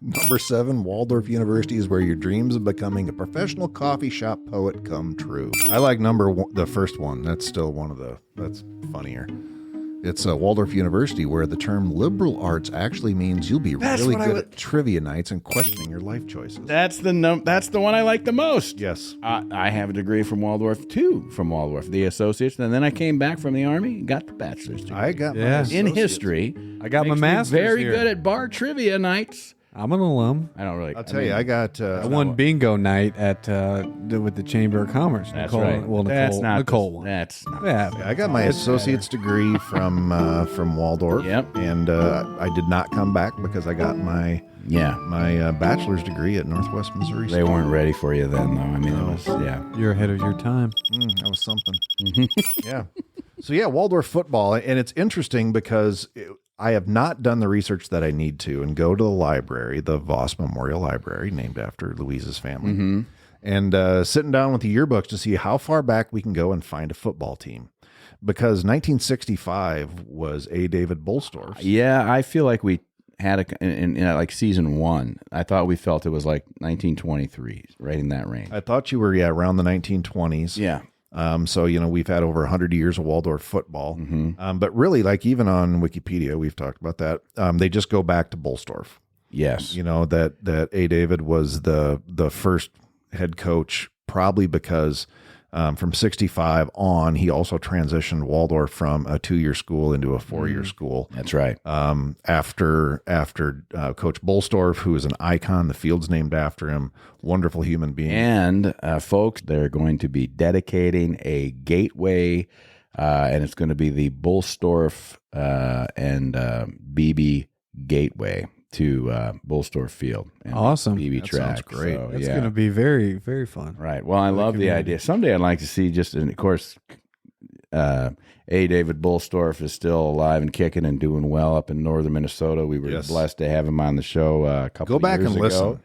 Speaker 2: Number 7, Waldorf University is where your dreams of becoming a professional coffee shop poet come true. I like the first one. That's still that's funnier. It's Waldorf University, where the term liberal arts actually means you'll be really good at trivia nights and questioning your life choices.
Speaker 4: That's the one I like the most.
Speaker 2: Yes.
Speaker 4: I have a degree from Waldorf, too, the associates, and then I came back from the Army and got the bachelor's degree.
Speaker 2: I got my
Speaker 3: Yeah.
Speaker 4: in
Speaker 2: associates.
Speaker 4: history.
Speaker 3: I got my
Speaker 4: Makes me
Speaker 3: master's
Speaker 4: very
Speaker 3: here.
Speaker 4: good at bar trivia nights.
Speaker 3: I'm an alum.
Speaker 4: I don't really.
Speaker 2: I'll tell you, I got...
Speaker 3: I won bingo night at with the Chamber of Commerce.
Speaker 4: That's
Speaker 3: Nicole,
Speaker 4: right.
Speaker 3: Well,
Speaker 4: That's
Speaker 3: Nicole,
Speaker 4: not
Speaker 3: Nicole won.
Speaker 4: That's not.
Speaker 3: Yeah,
Speaker 2: I got my associate's degree from Waldorf.
Speaker 4: Yep.
Speaker 2: And I did not come back because I got my
Speaker 4: Yeah.
Speaker 2: bachelor's degree at Northwest Missouri.
Speaker 4: They weren't ready for you then, though. I mean, it was, yeah.
Speaker 3: You're ahead of your time.
Speaker 2: That was something. Yeah. So, yeah, Waldorf football. And it's interesting because I have not done the research that I need to and go to the library, the Voss Memorial Library, named after Louise's family, and sitting down with the yearbooks to see how far back we can go and find a football team. Because 1965 was A. David Bolstorff.
Speaker 4: Yeah, I feel like we had in like season 1. I thought we felt it was like 1923, right in that range.
Speaker 2: I thought you were, around the 1920s.
Speaker 4: Yeah.
Speaker 2: So, we've had over 100 years of Waldorf football. But really, like even on Wikipedia, we've talked about that. They just go back to Bolstorff.
Speaker 4: Yes.
Speaker 2: That A. David was the first head coach, probably because from 65 on, he also transitioned Waldorf from a 2-year school into a 4-year school.
Speaker 4: That's right.
Speaker 2: After Coach Bolstorff, who is an icon, the field's named after him, wonderful human being.
Speaker 4: And folks, they're going to be dedicating a gateway, and it's going to be the Bolstorff and BB Gateway to Bolstorff Field. And
Speaker 3: Awesome.
Speaker 4: BB
Speaker 2: That
Speaker 4: track.
Speaker 2: sounds great.
Speaker 4: So,
Speaker 3: That's
Speaker 4: yeah.
Speaker 3: going to be very, very fun.
Speaker 4: Right. Well, I love the idea. Someday I'd like to see and of course, A. David Bolstorff is still alive and kicking and doing well up in northern Minnesota. We were
Speaker 2: Yes.
Speaker 4: blessed to have him on the show a couple
Speaker 2: Go back
Speaker 4: years
Speaker 2: and
Speaker 4: ago.
Speaker 2: listen.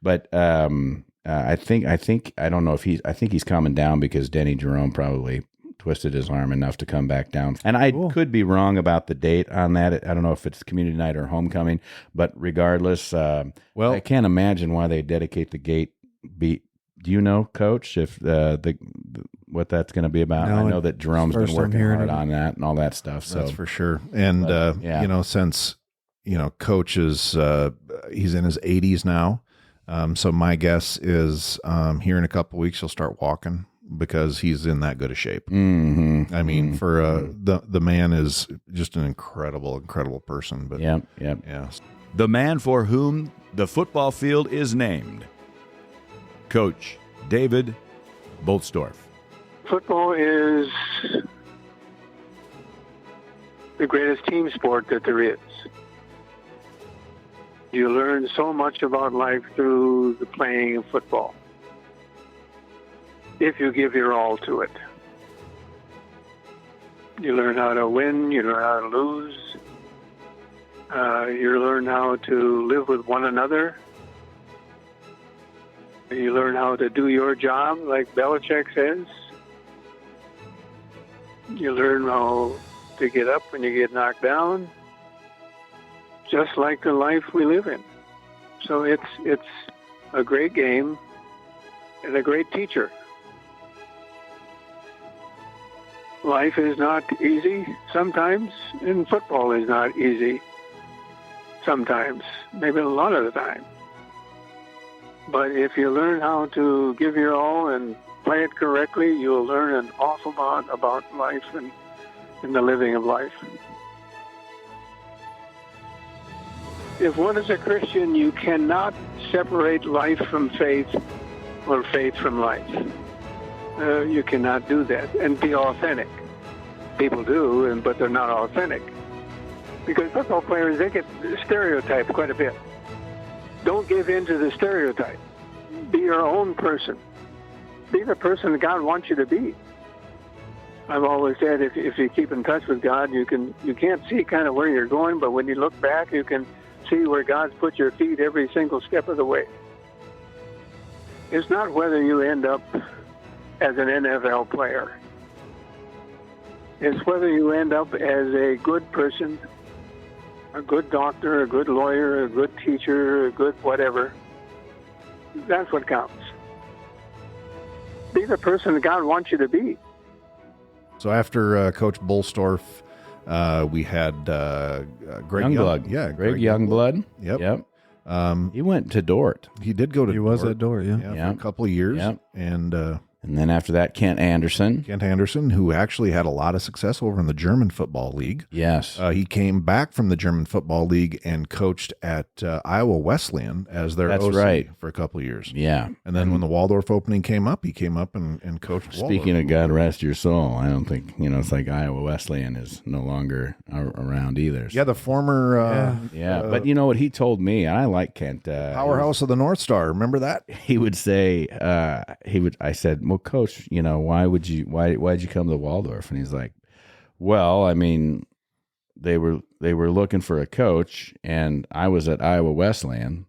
Speaker 4: But I don't know if I think he's coming down because Denny Jerome probably twisted his arm enough to come back down. And I could be wrong about the date on that. I don't know if it's community night or homecoming, but regardless, I can't imagine why they dedicate the gate beat. Do you know, Coach, if what that's going to be about?
Speaker 3: No,
Speaker 4: I know that Jerome's been
Speaker 3: first time
Speaker 4: working
Speaker 3: hearing
Speaker 4: hard
Speaker 3: it.
Speaker 4: on that and all that stuff. So
Speaker 2: That's for sure. And, since, Coach is, he's in his 80s now. So my guess is here in a couple of weeks, he'll start walking because he's in that good a shape.
Speaker 4: Mm-hmm.
Speaker 2: I mean, for the man is just an incredible person. But
Speaker 4: Yep.
Speaker 2: yeah.
Speaker 1: The man for whom the football field is named, Coach David Bolstorff.
Speaker 5: Football is the greatest team sport that there is. You learn so much about life through the playing of football, if you give your all to it. You learn how to win, you learn how to lose, you learn how to live with one another. You learn how to do your job, like Belichick says. You learn how to get up when you get knocked down, just like the life we live in. So it's a great game and a great teacher. Life is not easy sometimes, and football is not easy sometimes, maybe a lot of the time. But if you learn how to give your all and play it correctly, you'll learn an awful lot about life and the living of life. If one is a Christian, you cannot separate life from faith or faith from life. You cannot do that and be authentic. People do, but they're not authentic. Because football players, they get stereotyped quite a bit. Don't give in to the stereotype. Be your own person. Be the person that God wants you to be. I've always said if you keep in touch with God, you can't see kind of where you're going, but when you look back, you can see where God's put your feet every single step of the way. It's not whether you end up as an NFL player. It's whether you end up as a good person, a good doctor, a good lawyer, a good teacher, a good whatever. That's what counts. Be the person that God wants you to be.
Speaker 2: So after Coach Bolstorff, we had Greg
Speaker 4: Youngblood.
Speaker 2: Yeah,
Speaker 4: Greg Youngblood.
Speaker 2: Yep.
Speaker 4: He went to Dort.
Speaker 2: He did go to.
Speaker 3: He was at Dort, yeah.
Speaker 2: For a couple of years.
Speaker 4: Yep.
Speaker 2: And
Speaker 4: then after that, Kent Anderson.
Speaker 2: Kent Anderson, who actually had a lot of success over in the German Football League.
Speaker 4: Yes.
Speaker 2: He came back from the German Football League and coached at Iowa Wesleyan as their
Speaker 4: That's
Speaker 2: OC
Speaker 4: right.
Speaker 2: for a couple of years.
Speaker 4: Yeah.
Speaker 2: And then when the Waldorf opening came up, he came up and coached Waldorf.
Speaker 4: Speaking of God rest your soul, I don't think, it's like Iowa Wesleyan is no longer around either. So.
Speaker 2: Yeah, the former
Speaker 4: But you know what he told me, and I like Kent.
Speaker 2: powerhouse of the North Star. Remember that?
Speaker 4: He would say, I said, well, Coach, why'd you come to Waldorf? And he's like, well, I mean, they were looking for a coach, and I was at Iowa Wesleyan,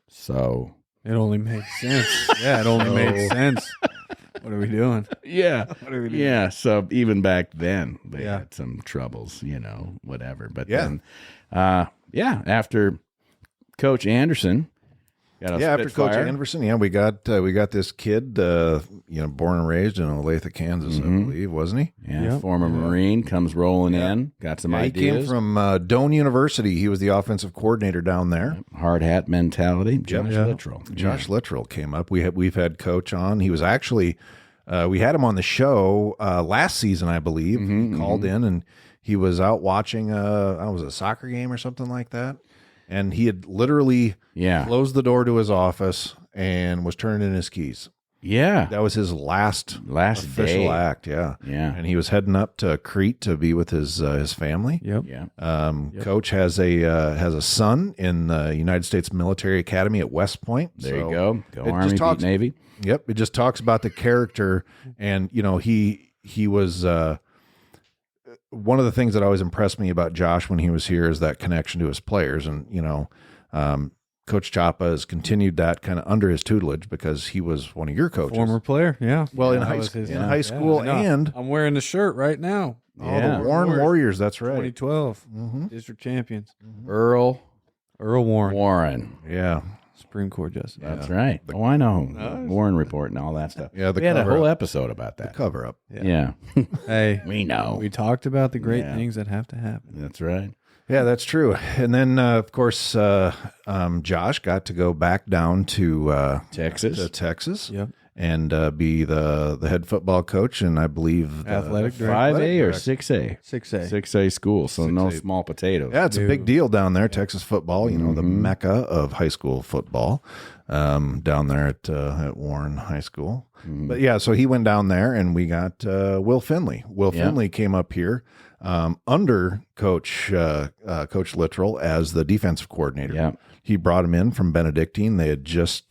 Speaker 4: so
Speaker 3: It only made sense. Yeah, it only made sense. What are we doing?
Speaker 4: yeah,
Speaker 3: What are we doing?
Speaker 4: yeah. So even back then, they had some troubles, whatever. But then, after Coach Anderson.
Speaker 2: After Coach Anderson, we got this kid, born and raised in Olathe, Kansas, I believe, wasn't he?
Speaker 4: Yeah, former Marine comes rolling in, got some ideas.
Speaker 2: He came from Doane University. He was the offensive coordinator down there.
Speaker 4: Hard hat mentality. Josh Littrell.
Speaker 2: Josh Littrell came up. We've had Coach on. He was actually we had him on the show last season, I believe. He called in and he was out watching a soccer game or something like that. And he had literally closed the door to his office and was turning in his keys.
Speaker 4: Yeah.
Speaker 2: That was his last official
Speaker 4: day.
Speaker 2: act, yeah.
Speaker 4: Yeah.
Speaker 2: And he was heading up to Crete to be with his family.
Speaker 3: Yep.
Speaker 4: Yeah.
Speaker 2: Coach has a son in the United States Military Academy at West Point.
Speaker 4: There you go. Go
Speaker 2: it
Speaker 4: Army,
Speaker 2: just talks,
Speaker 4: beat Navy.
Speaker 2: Yep. It just talks about the character. And, he was one of the things that always impressed me about Josh when he was here is that connection to his players. And, Coach Chapa has continued that kind of under his tutelage because he was one of your coaches.
Speaker 3: Former player, yeah.
Speaker 2: Well, in
Speaker 3: That
Speaker 2: high,
Speaker 3: was his-
Speaker 2: high school,
Speaker 3: I know.
Speaker 2: and
Speaker 3: I'm wearing the shirt right now.
Speaker 2: the Warren Warriors. That's right.
Speaker 3: 2012 district champions.
Speaker 4: Earl
Speaker 3: Warren,
Speaker 4: Warren.
Speaker 2: Yeah.
Speaker 3: Supreme Court justice.
Speaker 4: That's right. I know. Warren Report and all that stuff.
Speaker 2: Yeah,
Speaker 4: we had a whole
Speaker 2: cover-up.
Speaker 4: episode about that.
Speaker 2: Cover up.
Speaker 4: Yeah.
Speaker 3: Hey,
Speaker 4: We know.
Speaker 3: we talked about the great
Speaker 4: Yeah.
Speaker 3: things that have to happen.
Speaker 4: That's right.
Speaker 2: Yeah, that's true. And then, of course, Josh got to go back down to Texas.
Speaker 3: Yep.
Speaker 2: And be the head football coach, and I believe
Speaker 3: Athletic director.
Speaker 4: 5A or 6A?
Speaker 3: 6A.
Speaker 4: 6A school, so no
Speaker 2: 6A.
Speaker 4: small potatoes.
Speaker 2: Yeah, it's a big deal down there, Texas football. The mecca of high school football, down there at Warren High School. But yeah, so he went down there, and we got Will Finley. Finley came up here under Coach Littrell as the defensive coordinator.
Speaker 4: Yeah.
Speaker 2: He brought him in from Benedictine. They just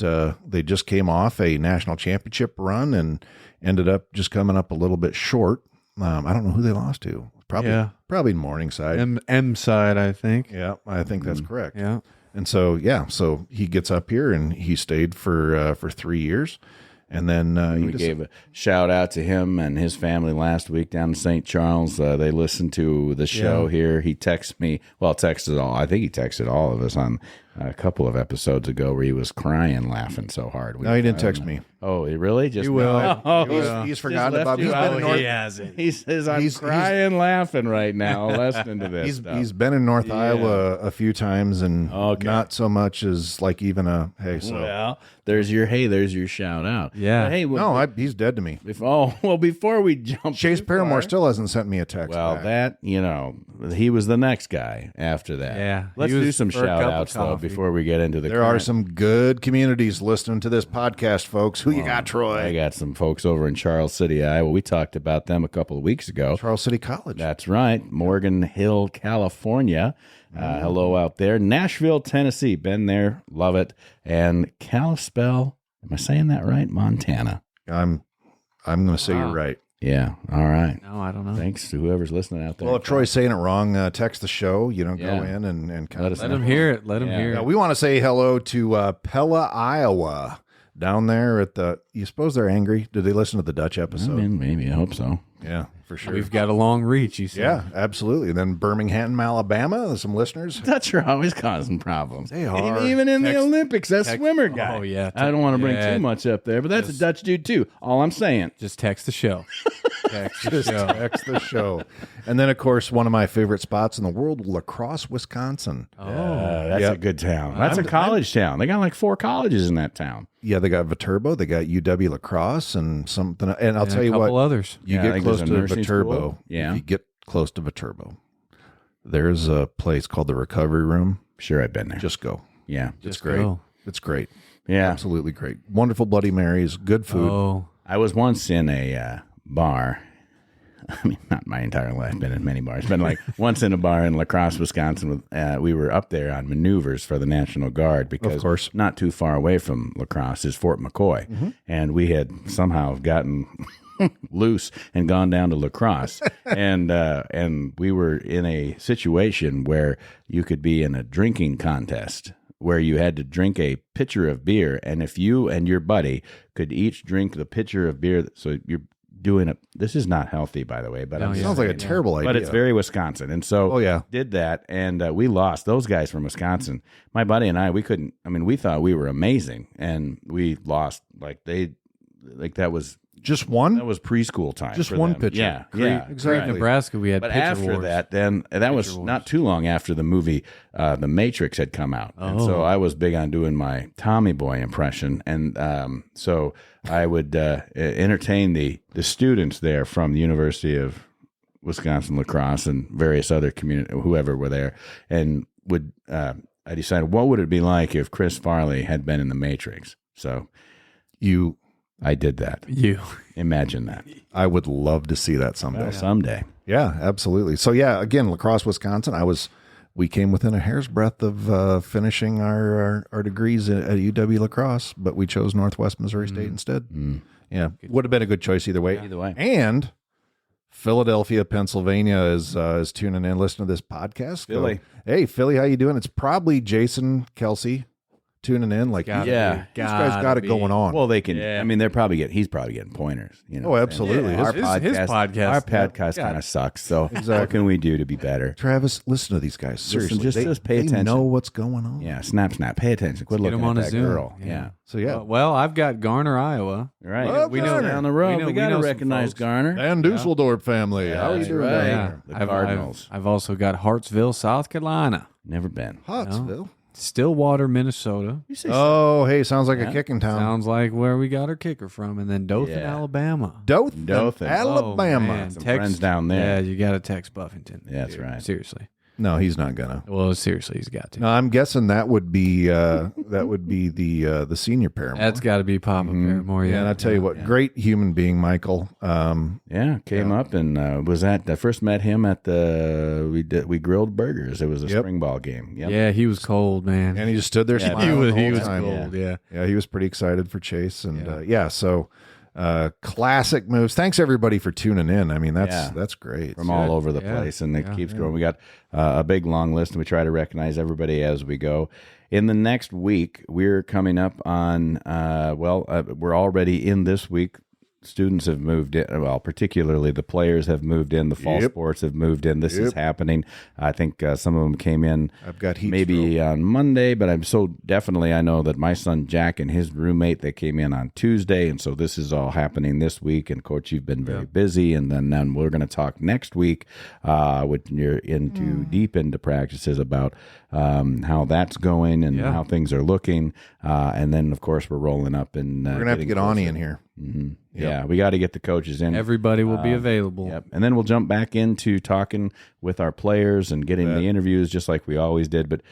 Speaker 2: came off a national championship run and ended up just coming up a little bit short. I don't know who they lost to. Probably Morningside.
Speaker 3: M side, I think.
Speaker 2: Yeah, I think that's correct.
Speaker 3: Yeah.
Speaker 2: And so so he gets up here and he stayed for 3 years, and then
Speaker 4: We gave a shout out to him and his family last week down in St. Charles. They listened to the show here. He texted me. Well, I think he texted all of us on a couple of episodes ago where he was crying, laughing so hard.
Speaker 2: No, he didn't text me.
Speaker 4: Oh, he really? Just
Speaker 3: He will.
Speaker 2: He's forgotten about.
Speaker 4: He's
Speaker 2: He's been in North.
Speaker 3: hasn't.
Speaker 4: He says, I'm
Speaker 2: He's-
Speaker 4: crying, laughing right now, listening to this stuff.
Speaker 2: He's been in North Iowa a few times, and
Speaker 4: Okay.
Speaker 2: not so much as like even a hey. So
Speaker 4: Well, there's your shout out.
Speaker 3: Yeah.
Speaker 4: But, hey,
Speaker 2: he's dead to me.
Speaker 4: before we jump
Speaker 2: Chase
Speaker 4: too
Speaker 2: Paramore
Speaker 4: far-
Speaker 2: still hasn't sent me a text.
Speaker 4: Well,
Speaker 2: back.
Speaker 4: he was the next guy after that.
Speaker 3: Yeah.
Speaker 4: Let's
Speaker 3: He was
Speaker 4: do some
Speaker 3: for a cup
Speaker 4: shout
Speaker 3: of
Speaker 4: outs, though,
Speaker 3: coffee.
Speaker 4: before we get into the
Speaker 2: There are
Speaker 4: current.
Speaker 2: some good communities listening to this podcast, folks. Who you got, Troy?
Speaker 4: I got some folks over in Charles City, Iowa. We talked about them a couple of weeks ago.
Speaker 2: Charles City College.
Speaker 4: That's right. Morgan Hill, California. Hello out there. Nashville, Tennessee. Been there. Love it. And Kalispell, am I saying that right? Montana.
Speaker 2: I'm going to say you're right.
Speaker 4: Yeah. All right.
Speaker 3: No, I don't know.
Speaker 4: Thanks to whoever's listening out there.
Speaker 2: Well, if Troy's saying it wrong, text the show. Go
Speaker 4: Yeah.
Speaker 2: in and kind
Speaker 4: Let
Speaker 2: of
Speaker 4: us
Speaker 3: Let him hear it. Let him
Speaker 4: Yeah.
Speaker 3: hear
Speaker 2: Now,
Speaker 3: it.
Speaker 2: we want to say hello to Pella, Iowa, down there at the. You suppose they're angry? Did they listen to the Dutch
Speaker 4: I
Speaker 2: episode?
Speaker 4: mean, maybe. I hope so.
Speaker 2: Yeah, for sure.
Speaker 3: We've got a long reach, you said.
Speaker 2: Yeah, absolutely. Then Birmingham, Alabama. There's some listeners.
Speaker 4: Dutch are always causing problems.
Speaker 2: They are.
Speaker 4: Even in the
Speaker 3: Text-
Speaker 4: Olympics, that swimmer guy.
Speaker 3: Oh, yeah.
Speaker 4: I don't want to bring
Speaker 3: Yeah.
Speaker 4: too much up there, but that's a Dutch dude too. All I'm saying.
Speaker 3: Just text the show. Text the
Speaker 2: Just
Speaker 3: show.
Speaker 2: text the show. And then, of course, one of my favorite spots in the world, La Crosse, Wisconsin.
Speaker 3: Oh.
Speaker 4: That's
Speaker 2: Yep.
Speaker 4: a good town. That's a college town. They got like 4 colleges in that town.
Speaker 2: Yeah, they got Viterbo, they got UW La Crosse, and something. And I'll
Speaker 3: And
Speaker 2: tell
Speaker 3: a
Speaker 2: you
Speaker 3: couple
Speaker 2: what,
Speaker 3: others.
Speaker 2: you
Speaker 4: Yeah, I
Speaker 2: get
Speaker 4: think
Speaker 2: close
Speaker 4: there's
Speaker 2: to
Speaker 4: a nursing
Speaker 2: Viterbo.
Speaker 4: school. Yeah.
Speaker 2: If you get close to Viterbo, there's a place called the Recovery Room.
Speaker 4: Sure, I've been there.
Speaker 2: Just go.
Speaker 4: Yeah.
Speaker 2: It's
Speaker 3: Just
Speaker 2: great.
Speaker 3: go.
Speaker 2: It's great.
Speaker 4: Yeah.
Speaker 2: Absolutely great. Wonderful Bloody Marys, good food.
Speaker 3: Oh.
Speaker 4: I was once in a bar. I mean, not my entire life. I've been in many bars, but like once in a bar in La Crosse, Wisconsin. With we were up there on maneuvers for the National Guard because,
Speaker 2: Of course.
Speaker 4: not too far away from La Crosse is Fort McCoy, and we had somehow gotten loose and gone down to La Crosse, and we were in a situation where you could be in a drinking contest where you had to drink a pitcher of beer, and if you and your buddy could each drink the pitcher of beer, so you're doing a. This is not healthy, by the way, but I'm
Speaker 3: No,
Speaker 4: just
Speaker 2: Sounds like a
Speaker 4: saying.
Speaker 2: terrible idea.
Speaker 4: But it's very Wisconsin, and so
Speaker 2: Oh, yeah.
Speaker 4: did that, and we lost. Those guys from Wisconsin, my buddy and I, we couldn't. I mean, we thought we were amazing, and we lost. That was
Speaker 2: just one.
Speaker 4: that was preschool time.
Speaker 2: Just
Speaker 4: for
Speaker 2: one
Speaker 4: them.
Speaker 2: pitcher.
Speaker 4: Yeah,
Speaker 2: Great.
Speaker 4: yeah,
Speaker 2: Exactly.
Speaker 3: Nebraska, we had
Speaker 4: But
Speaker 3: pitcher
Speaker 4: after
Speaker 3: wars.
Speaker 4: that, then that was
Speaker 3: Pitcher
Speaker 4: not
Speaker 3: wars.
Speaker 4: too long after the movie The Matrix had come out, and so
Speaker 3: Oh.
Speaker 4: I was big on doing my Tommy Boy impression, and so I would entertain the students there from the University of Wisconsin La Crosse and various other community whoever were there, and would I decided what would it be like if Chris Farley had been in The Matrix? So I did that.
Speaker 3: You.
Speaker 4: Imagine that.
Speaker 2: I would love to see that someday.
Speaker 4: Well, someday.
Speaker 2: Yeah, absolutely. So yeah, again, La Crosse, Wisconsin. We came within a hair's breadth of finishing our degrees at UW La Crosse, but we chose Northwest Missouri State instead. Yeah, would have been a good choice either way.
Speaker 4: Either way.
Speaker 2: And Philadelphia, Pennsylvania is tuning in, listening to this podcast.
Speaker 4: Philly.
Speaker 2: Hey, Philly, how you doing? It's probably Jason Kelsey tuning in. Like,
Speaker 3: Gotta
Speaker 4: Yeah.
Speaker 3: be.
Speaker 2: these guys got it
Speaker 3: be.
Speaker 2: going on.
Speaker 4: Well, they can.
Speaker 3: Yeah.
Speaker 4: I mean, he's probably getting pointers. You know,
Speaker 2: Oh, absolutely.
Speaker 4: Our
Speaker 2: His
Speaker 4: podcast,
Speaker 3: podcast.
Speaker 4: our podcast
Speaker 3: Yeah.
Speaker 4: kind of sucks. So,
Speaker 2: Exactly.
Speaker 4: what can we do to be better?
Speaker 2: Travis, listen to these guys. Seriously,
Speaker 4: just pay
Speaker 2: they
Speaker 4: attention.
Speaker 2: know what's going on.
Speaker 4: Yeah, snap, pay attention. Quit
Speaker 3: Get
Speaker 4: looking
Speaker 3: him on
Speaker 4: at
Speaker 3: a
Speaker 4: that
Speaker 3: Zoom.
Speaker 4: girl.
Speaker 3: Yeah.
Speaker 4: Yeah,
Speaker 2: So yeah,
Speaker 3: Well, I've got Garner, Iowa.
Speaker 4: right.
Speaker 2: Well,
Speaker 4: we know
Speaker 2: Garner.
Speaker 4: down the road.
Speaker 3: We
Speaker 4: We,
Speaker 3: know
Speaker 4: got to
Speaker 3: some
Speaker 4: recognize
Speaker 3: folks.
Speaker 4: Garner.
Speaker 2: and Dusseldorf family. How are you
Speaker 4: That's
Speaker 2: doing
Speaker 4: right.
Speaker 2: down
Speaker 3: Yeah.
Speaker 2: there?
Speaker 4: The Cardinals.
Speaker 3: I've also got Hartsville, South Carolina.
Speaker 4: Never been.
Speaker 2: Pottsville.
Speaker 3: Stillwater, Minnesota.
Speaker 4: You say
Speaker 2: Oh, hey, sounds like
Speaker 4: Yeah.
Speaker 2: a kicking town.
Speaker 3: Sounds like where we got our kicker from. And then Dothan,
Speaker 4: Yeah.
Speaker 3: Alabama.
Speaker 2: Dothan,
Speaker 4: Dothan.
Speaker 2: Alabama.
Speaker 3: Oh, man.
Speaker 4: Some friends down there.
Speaker 3: Yeah, you got to text Buffington.
Speaker 4: Yeah, that's right.
Speaker 3: Seriously.
Speaker 2: No, he's not gonna.
Speaker 3: Well, seriously, he's got to.
Speaker 2: No, I'm guessing that would be the senior Paramore.
Speaker 3: That's got to be Papa Paramore.
Speaker 2: yeah,
Speaker 3: Yeah,
Speaker 2: and I tell you what, great human being, Michael.
Speaker 4: Yeah, came up and was at. I first met him at we grilled burgers. It was a
Speaker 2: Yep.
Speaker 4: spring ball game. Yep.
Speaker 3: Yeah, he was cold, man.
Speaker 2: And he just stood there
Speaker 4: Yeah,
Speaker 2: smiling the whole
Speaker 3: he was
Speaker 2: time.
Speaker 3: cold. Yeah.
Speaker 2: Yeah, he was pretty excited for Chase, and so classic moves. Thanks everybody for tuning in. I mean, that's great.
Speaker 4: From all over the
Speaker 3: Yeah.
Speaker 4: place, and it keeps growing. We got a big long list, and we try to recognize everybody as we go. In the next week, we're coming up on. We're already in this week. Students have moved in. Well, particularly the players have moved in. The fall
Speaker 2: Yep.
Speaker 4: sports have moved in. This is happening. I think some of them came in.
Speaker 2: I've got heat
Speaker 4: maybe on Monday, but I'm so definitely I know that my son Jack and his roommate, they came in on Tuesday, and so this is all happening this week. And Coach, you've been very busy, and then we're going to talk next week when you're deep into practices about how that's going and how things are looking, and then of course we're rolling up and
Speaker 2: We're gonna have to get Ani in here.
Speaker 4: Yeah, we got to get the coaches in.
Speaker 3: Everybody will be available.
Speaker 4: Yep. And then we'll jump back into talking with our players and getting the interviews just like we always did. But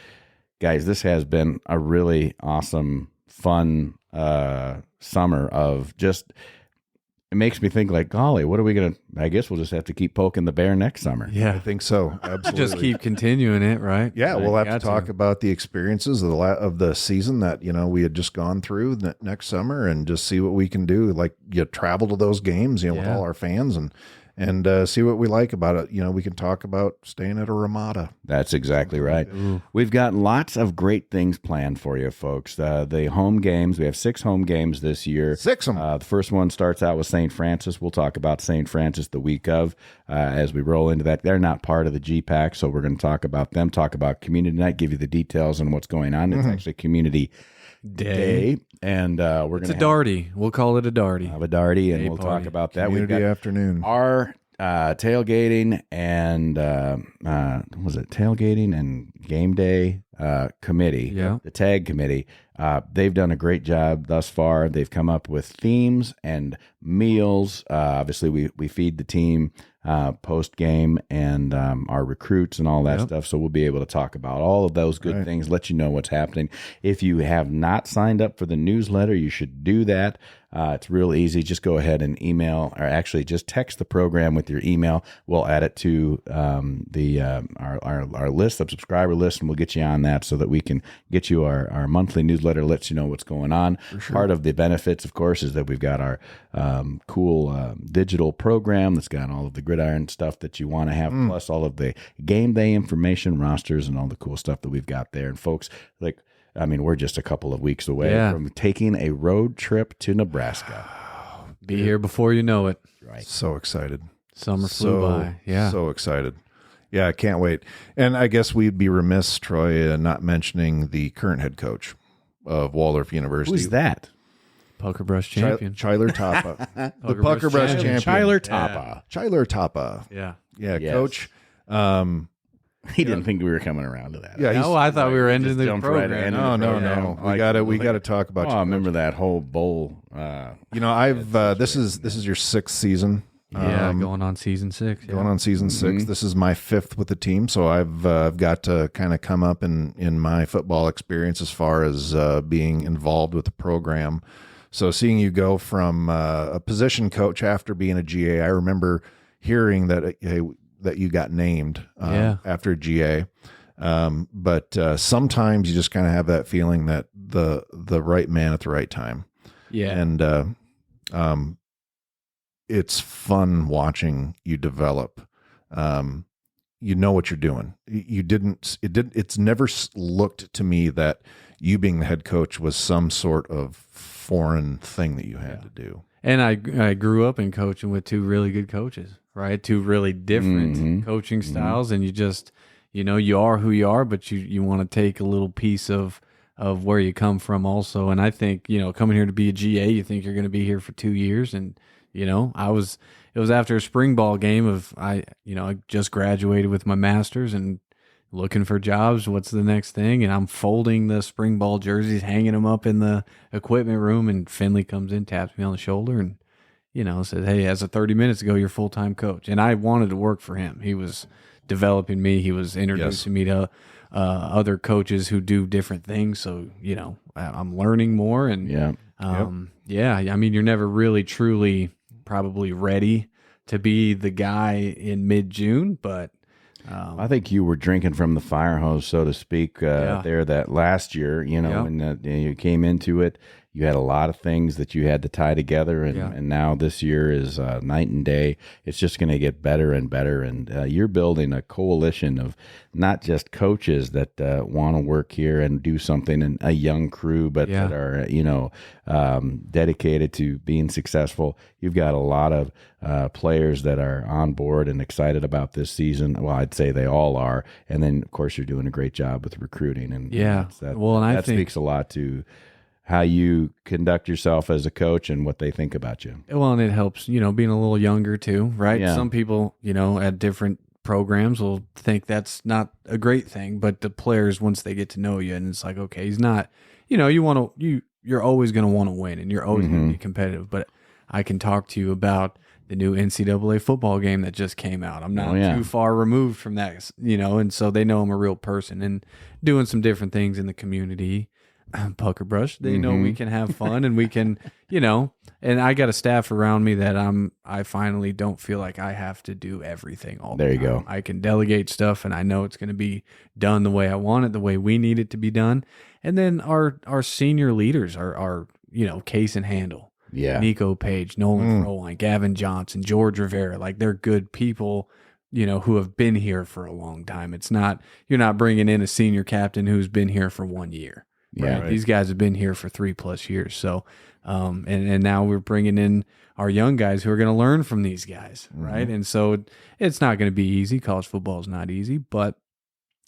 Speaker 4: guys, this has been a really awesome, fun summer of just it makes me think like, golly, what are we going to, I guess we'll just have to keep poking the bear next summer.
Speaker 2: I think so. Absolutely.
Speaker 3: Just keep continuing it, right?
Speaker 2: Yeah, we'll have to
Speaker 3: Got
Speaker 2: talk about the experiences of the season that, we had just gone through next summer and just see what we can do. Like, travel to those games, with all our fans and see what we like about it. We can talk about staying at a Ramada.
Speaker 4: That's exactly right. We've got lots of great things planned for you, folks. The home games, we have 6 home games this year.
Speaker 2: 6 of them.
Speaker 4: The first one starts out with St. Francis. We'll talk about St. Francis the week of as we roll into that. They're not part of the GPAC, so we're going to talk about them, talk about community night, give you the details on what's going on. It's actually community day. And we're going to
Speaker 3: It's a darty. We'll call it a darty.
Speaker 4: have a darty, and
Speaker 3: Day
Speaker 4: we'll
Speaker 3: party.
Speaker 4: talk about that.
Speaker 2: Community
Speaker 4: We've got
Speaker 2: afternoon.
Speaker 4: our tailgating and was it tailgating and game day committee,
Speaker 3: Yeah.
Speaker 4: the tag committee. They've done a great job thus far. They've come up with themes and meals. Obviously, we feed the team post game and our recruits and all that stuff. So we'll be able to talk about all of those good things, let you know what's happening. If you have not signed up for the newsletter, you should do that. It's real easy. Just go ahead and email, or actually just text the program with your email. We'll add it to our list of subscriber list, and we'll get you on that so that we can get you our monthly newsletter, lets you know what's going on. Part of the benefits, of course, is that we've got our cool digital program that's got all of the gridiron stuff that you want to have, plus all of the game day information, rosters, and all the cool stuff that we've got there. And folks, we're just a couple of weeks away from taking a road trip to Nebraska.
Speaker 3: Be here before you know it.
Speaker 4: Right.
Speaker 2: So excited.
Speaker 3: Summer flew by. Yeah.
Speaker 2: So excited. Yeah, I can't wait. And I guess we'd be remiss, Troy, not mentioning the current head coach of Waldorf University.
Speaker 4: Who's that?
Speaker 3: Pucker Brush champion.
Speaker 2: Chyler Tapa. The Pucker Brush champion.
Speaker 4: Chyler Tapa.
Speaker 2: Chyler Tapa.
Speaker 3: Yeah.
Speaker 2: Yeah,
Speaker 4: Yes.
Speaker 2: Coach.
Speaker 4: He didn't think we were coming around to that.
Speaker 2: Yeah,
Speaker 3: No, I thought we were ending the
Speaker 4: jumped right
Speaker 3: program.
Speaker 4: in.
Speaker 2: No. We got to talk about.
Speaker 4: Oh, I remember that whole bowl.
Speaker 2: I've this is your 6th season.
Speaker 3: Yeah, going on season 6.
Speaker 2: Going on season 6. This is my 5th with the team, so I've got to kind of come up in my football experience as far as being involved with the program. So seeing you go from a position coach after being a GA, I remember hearing that that you got named after GA. But sometimes you just kind of have that feeling that the right man at the right time.
Speaker 3: Yeah.
Speaker 2: And it's fun watching you develop. You know what you're doing. It's never looked to me that you being the head coach was some sort of foreign thing that you had to do.
Speaker 3: And I grew up in coaching with 2 really good coaches, right? 2 really different coaching styles. And you just, you are who you are, but you want to take a little piece of where you come from also. And I think, coming here to be a GA, you think you're going to be here for 2 years. And, it was after a spring ball game I just graduated with my master's and looking for jobs. What's the next thing? And I'm folding the spring ball jerseys, hanging them up in the equipment room. And Finley comes in, taps me on the shoulder and, says, "Hey, as of 30 minutes ago, you're full-time coach." And I wanted to work for him. He was developing me. He was introducing me to other coaches who do different things. So, I'm learning more. And you're never really truly probably ready to be the guy in mid-June, but
Speaker 4: I think you were drinking from the fire hose, so to speak, there that last year, when you came into it, you had a lot of things that you had to tie together, and now this year is night and day. It's just going to get better and better, and you're building a coalition of not just coaches that want to work here and do something, and a young crew, but that are dedicated to being successful. You've got a lot of players that are on board and excited about this season. Well, I'd say they all are, and then of course you're doing a great job with recruiting, and I think speaks a lot to how you conduct yourself as a coach and what they think about you.
Speaker 3: Well, and it helps, being a little younger too, right?
Speaker 4: Yeah.
Speaker 3: Some people, at different programs will think that's not a great thing, but the players, once they get to know you, and it's like, okay, he's not, you're always going to want to win, and you're always going to be competitive. But I can talk to you about the new NCAA football game that just came out. I'm not too far removed from that, and so they know I'm a real person and doing some different things in the community. pucker brush. They know we can have fun and we can, and I got a staff around me that I finally don't feel like I have to do everything all the time.
Speaker 4: There you go.
Speaker 3: I can delegate stuff and I know it's going to be done the way I want it, the way we need it to be done. And then our senior leaders are Case and Handle.
Speaker 4: Yeah.
Speaker 3: Nico Page, Nolan Froline, Gavin Johnson, George Rivera. Like, they're good people, who have been here for a long time. It's not, you're not bringing in a senior captain who's been here for 1 year.
Speaker 4: Yeah.
Speaker 3: Right? These guys have been here for 3+ years. So, and now we're bringing in our young guys who are going to learn from these guys. Right. And so it's not going to be easy. College football is not easy, but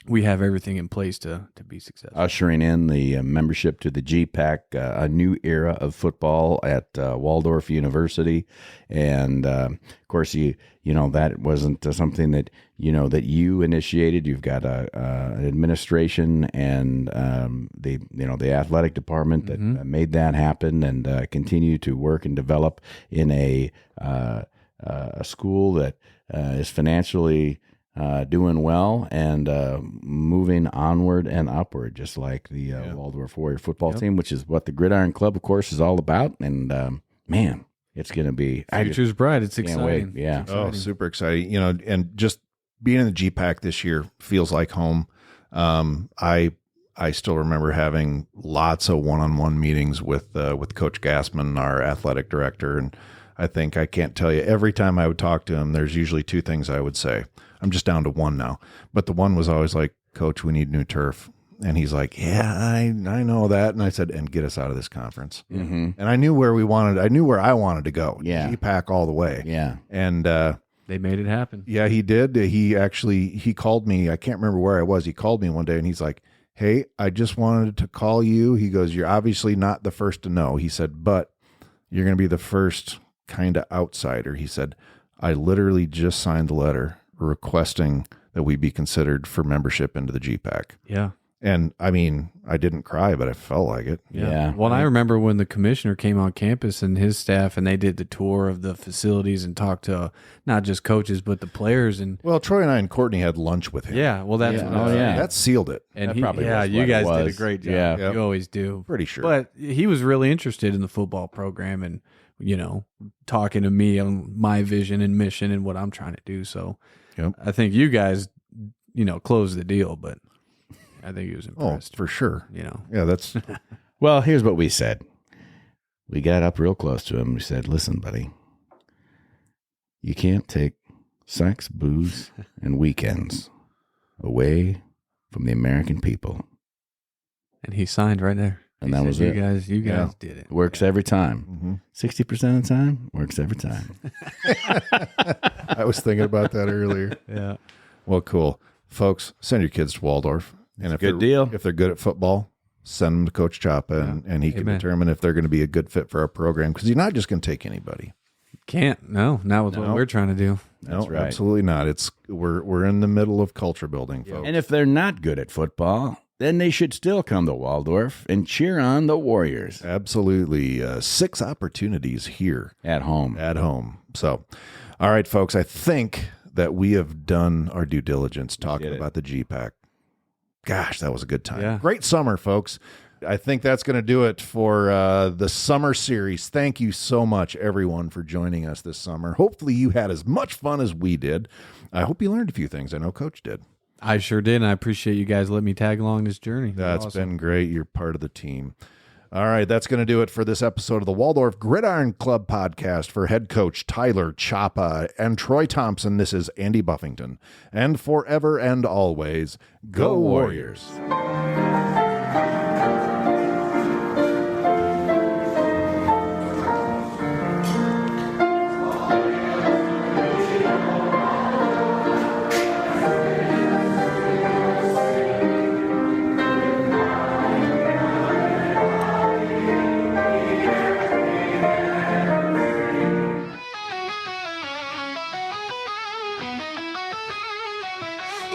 Speaker 3: we have everything in place to be successful.
Speaker 4: Ushering in the membership to the GPAC, a new era of football at Waldorf University, and of course, that wasn't something that that you initiated. You've got an administration and the athletic department that made that happen, and continue to work and develop in a school that is financially doing well and moving onward and upward, just like the Waldorf Warrior football team, which is what the Gridiron Club, of course, is all about. And man, it's going to be
Speaker 3: future's bright. It's exciting.
Speaker 4: Wait. Yeah.
Speaker 2: Oh, super exciting. And just being in the GPAC this year feels like home. I still remember having lots of one-on-one meetings with Coach Gassman, our athletic director, and I can't tell you, every time I would talk to him, there's usually 2 things I would say. I'm just down to 1 now. But the one was always like, Coach, we need new turf. And he's like, yeah, I know that. And I said, and get us out of this conference. And I knew where I wanted to go.
Speaker 4: Yeah.
Speaker 2: GPAC all the way.
Speaker 4: Yeah.
Speaker 2: And
Speaker 3: they made it happen.
Speaker 2: Yeah, he did. He called me. I can't remember where I was. He called me one day and he's like, hey, I just wanted to call you. He goes, you're obviously not the first to know. He said, but you're going to be the first kind of outsider. He said, I literally just signed the letter requesting that we be considered for membership into the GPAC.
Speaker 3: Yeah.
Speaker 2: And I mean, I didn't cry, but I felt like it.
Speaker 4: Yeah.
Speaker 3: Well, I remember when the commissioner came on campus and his staff, and they did the tour of the facilities and talked to not just coaches, but the players. And
Speaker 2: well, Troy and I and Courtney had lunch with him.
Speaker 3: yeah, well, that's
Speaker 2: that sealed it.
Speaker 3: And
Speaker 4: That
Speaker 3: he,
Speaker 4: probably was
Speaker 3: you
Speaker 4: what
Speaker 3: guys
Speaker 4: it
Speaker 3: did a
Speaker 4: was.
Speaker 3: great job.
Speaker 4: Yeah.
Speaker 2: Yep.
Speaker 3: You always do.
Speaker 2: Pretty sure.
Speaker 3: But he was really interested in the football program and, talking to me on my vision and mission and what I'm trying to do. So I think you guys, closed the deal, but I think he was impressed.
Speaker 2: Oh, for sure. Yeah, that's
Speaker 4: Well, here's what we said. We got up real close to him. We said, listen, buddy, you can't take sex, booze, and weekends away from the American people.
Speaker 3: And he signed right there.
Speaker 4: And
Speaker 3: He
Speaker 4: that was
Speaker 3: said,
Speaker 4: it.
Speaker 3: You guys did it.
Speaker 4: Works every time. 60% of the time, works every time.
Speaker 2: I was thinking about that earlier.
Speaker 3: Yeah.
Speaker 2: Well, cool. Folks, send your kids to Waldorf. And if
Speaker 4: good
Speaker 2: they're-
Speaker 4: deal.
Speaker 2: If they're good at football, send them to Coach Chapa, and he can
Speaker 3: Amen.
Speaker 2: determine if they're going to be a good fit for our program, because you're not just going to take anybody.
Speaker 3: Can't. No, not with what we're trying to do.
Speaker 2: No,
Speaker 4: right.
Speaker 2: absolutely not. We're in the middle of culture building, folks.
Speaker 4: And if they're not good at football, then they should still come to Waldorf and cheer on the Warriors
Speaker 2: Absolutely. 6 opportunities here
Speaker 4: at home.
Speaker 2: at home. So, all right, folks, I think that we have done our due diligence talking
Speaker 4: did it.
Speaker 2: about the GPAC. Gosh, that was a good time.
Speaker 3: Yeah.
Speaker 2: Great summer, folks. I think that's going to do it for the summer series. Thank you so much, everyone, for joining us this summer. Hopefully you had as much fun as we did. I hope you learned a few things. I know Coach did.
Speaker 3: I sure did, and I appreciate you guys letting me tag along this journey.
Speaker 2: That's
Speaker 3: awesome.
Speaker 2: been great. You're part of the team. All right, that's going to do it for this episode of the Waldorf Gridiron Club Podcast. For head coach Tyler Chapa and Troy Thompson, this is Andy Buffington. And forever and always, go Warriors.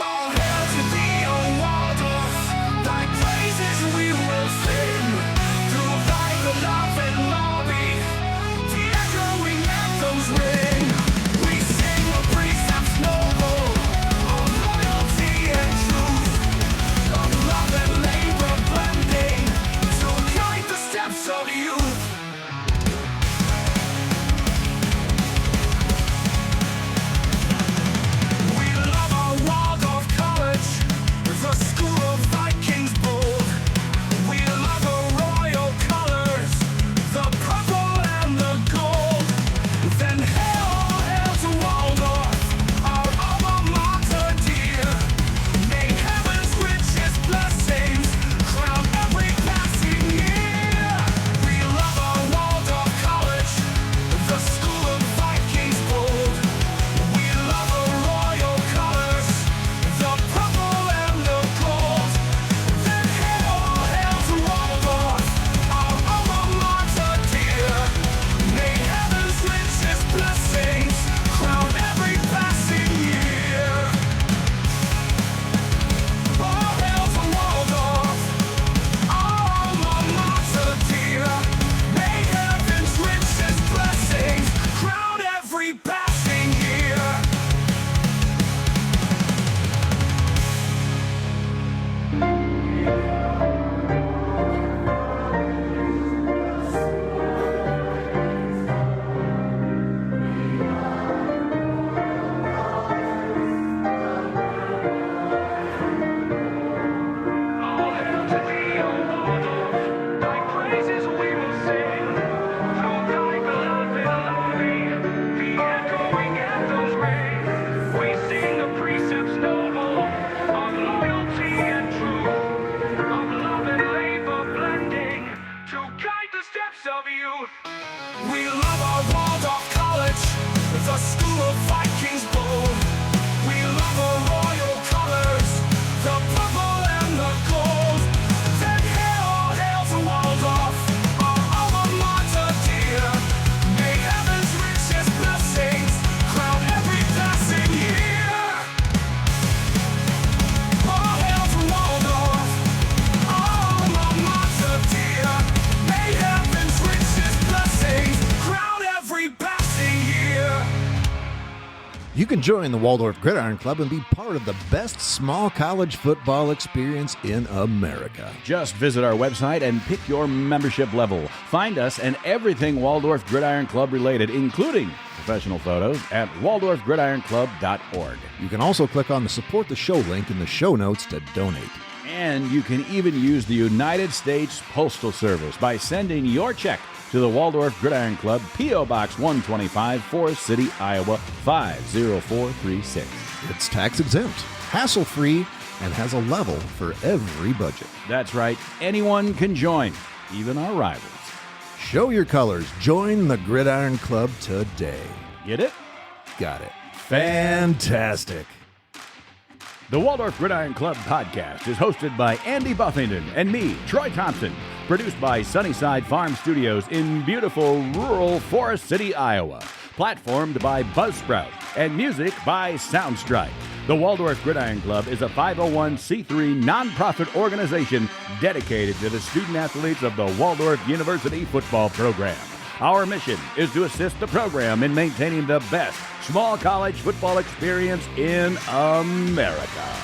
Speaker 6: All hail to the old Waldorf, like We love our Waldorf College, the school of Vikings bold. We love our royal colors, the purple and the gold. Then hail to Waldorf, our alma mater dear. May heaven's richest blessings crown every passing year. All hail to Waldorf, alma mater dear. May heaven's richest blessings crown every passing year.
Speaker 2: You can join the Waldorf Gridiron Club and be part of the best small college football experience in America.
Speaker 1: Just visit our website and pick your membership level. Find us and everything Waldorf Gridiron Club related, including professional photos, at waldorfgridironclub.org.
Speaker 2: You can also click on the Support the Show link in the show notes to donate.
Speaker 1: And you can even use the United States Postal Service by sending your check to the Waldorf Gridiron Club, P.O. Box 125, Forest City, Iowa, 50436.
Speaker 2: It's tax exempt, hassle-free, and has a level for every budget.
Speaker 1: That's right, anyone can join, even our rivals.
Speaker 2: Show your colors. Join the Gridiron Club today.
Speaker 1: Get it?
Speaker 2: Got it. Fantastic.
Speaker 1: The Waldorf Gridiron Club Podcast is hosted by Andy Buffington and me, Troy Thompson. Produced by Sunnyside Farm Studios in beautiful rural Forest City, Iowa. Platformed by Buzzsprout and music by Soundstrike. The Waldorf Gridiron Club is a 501c3 nonprofit organization dedicated to the student athletes of the Waldorf University football program. Our mission is to assist the program in maintaining the best small college football experience in America.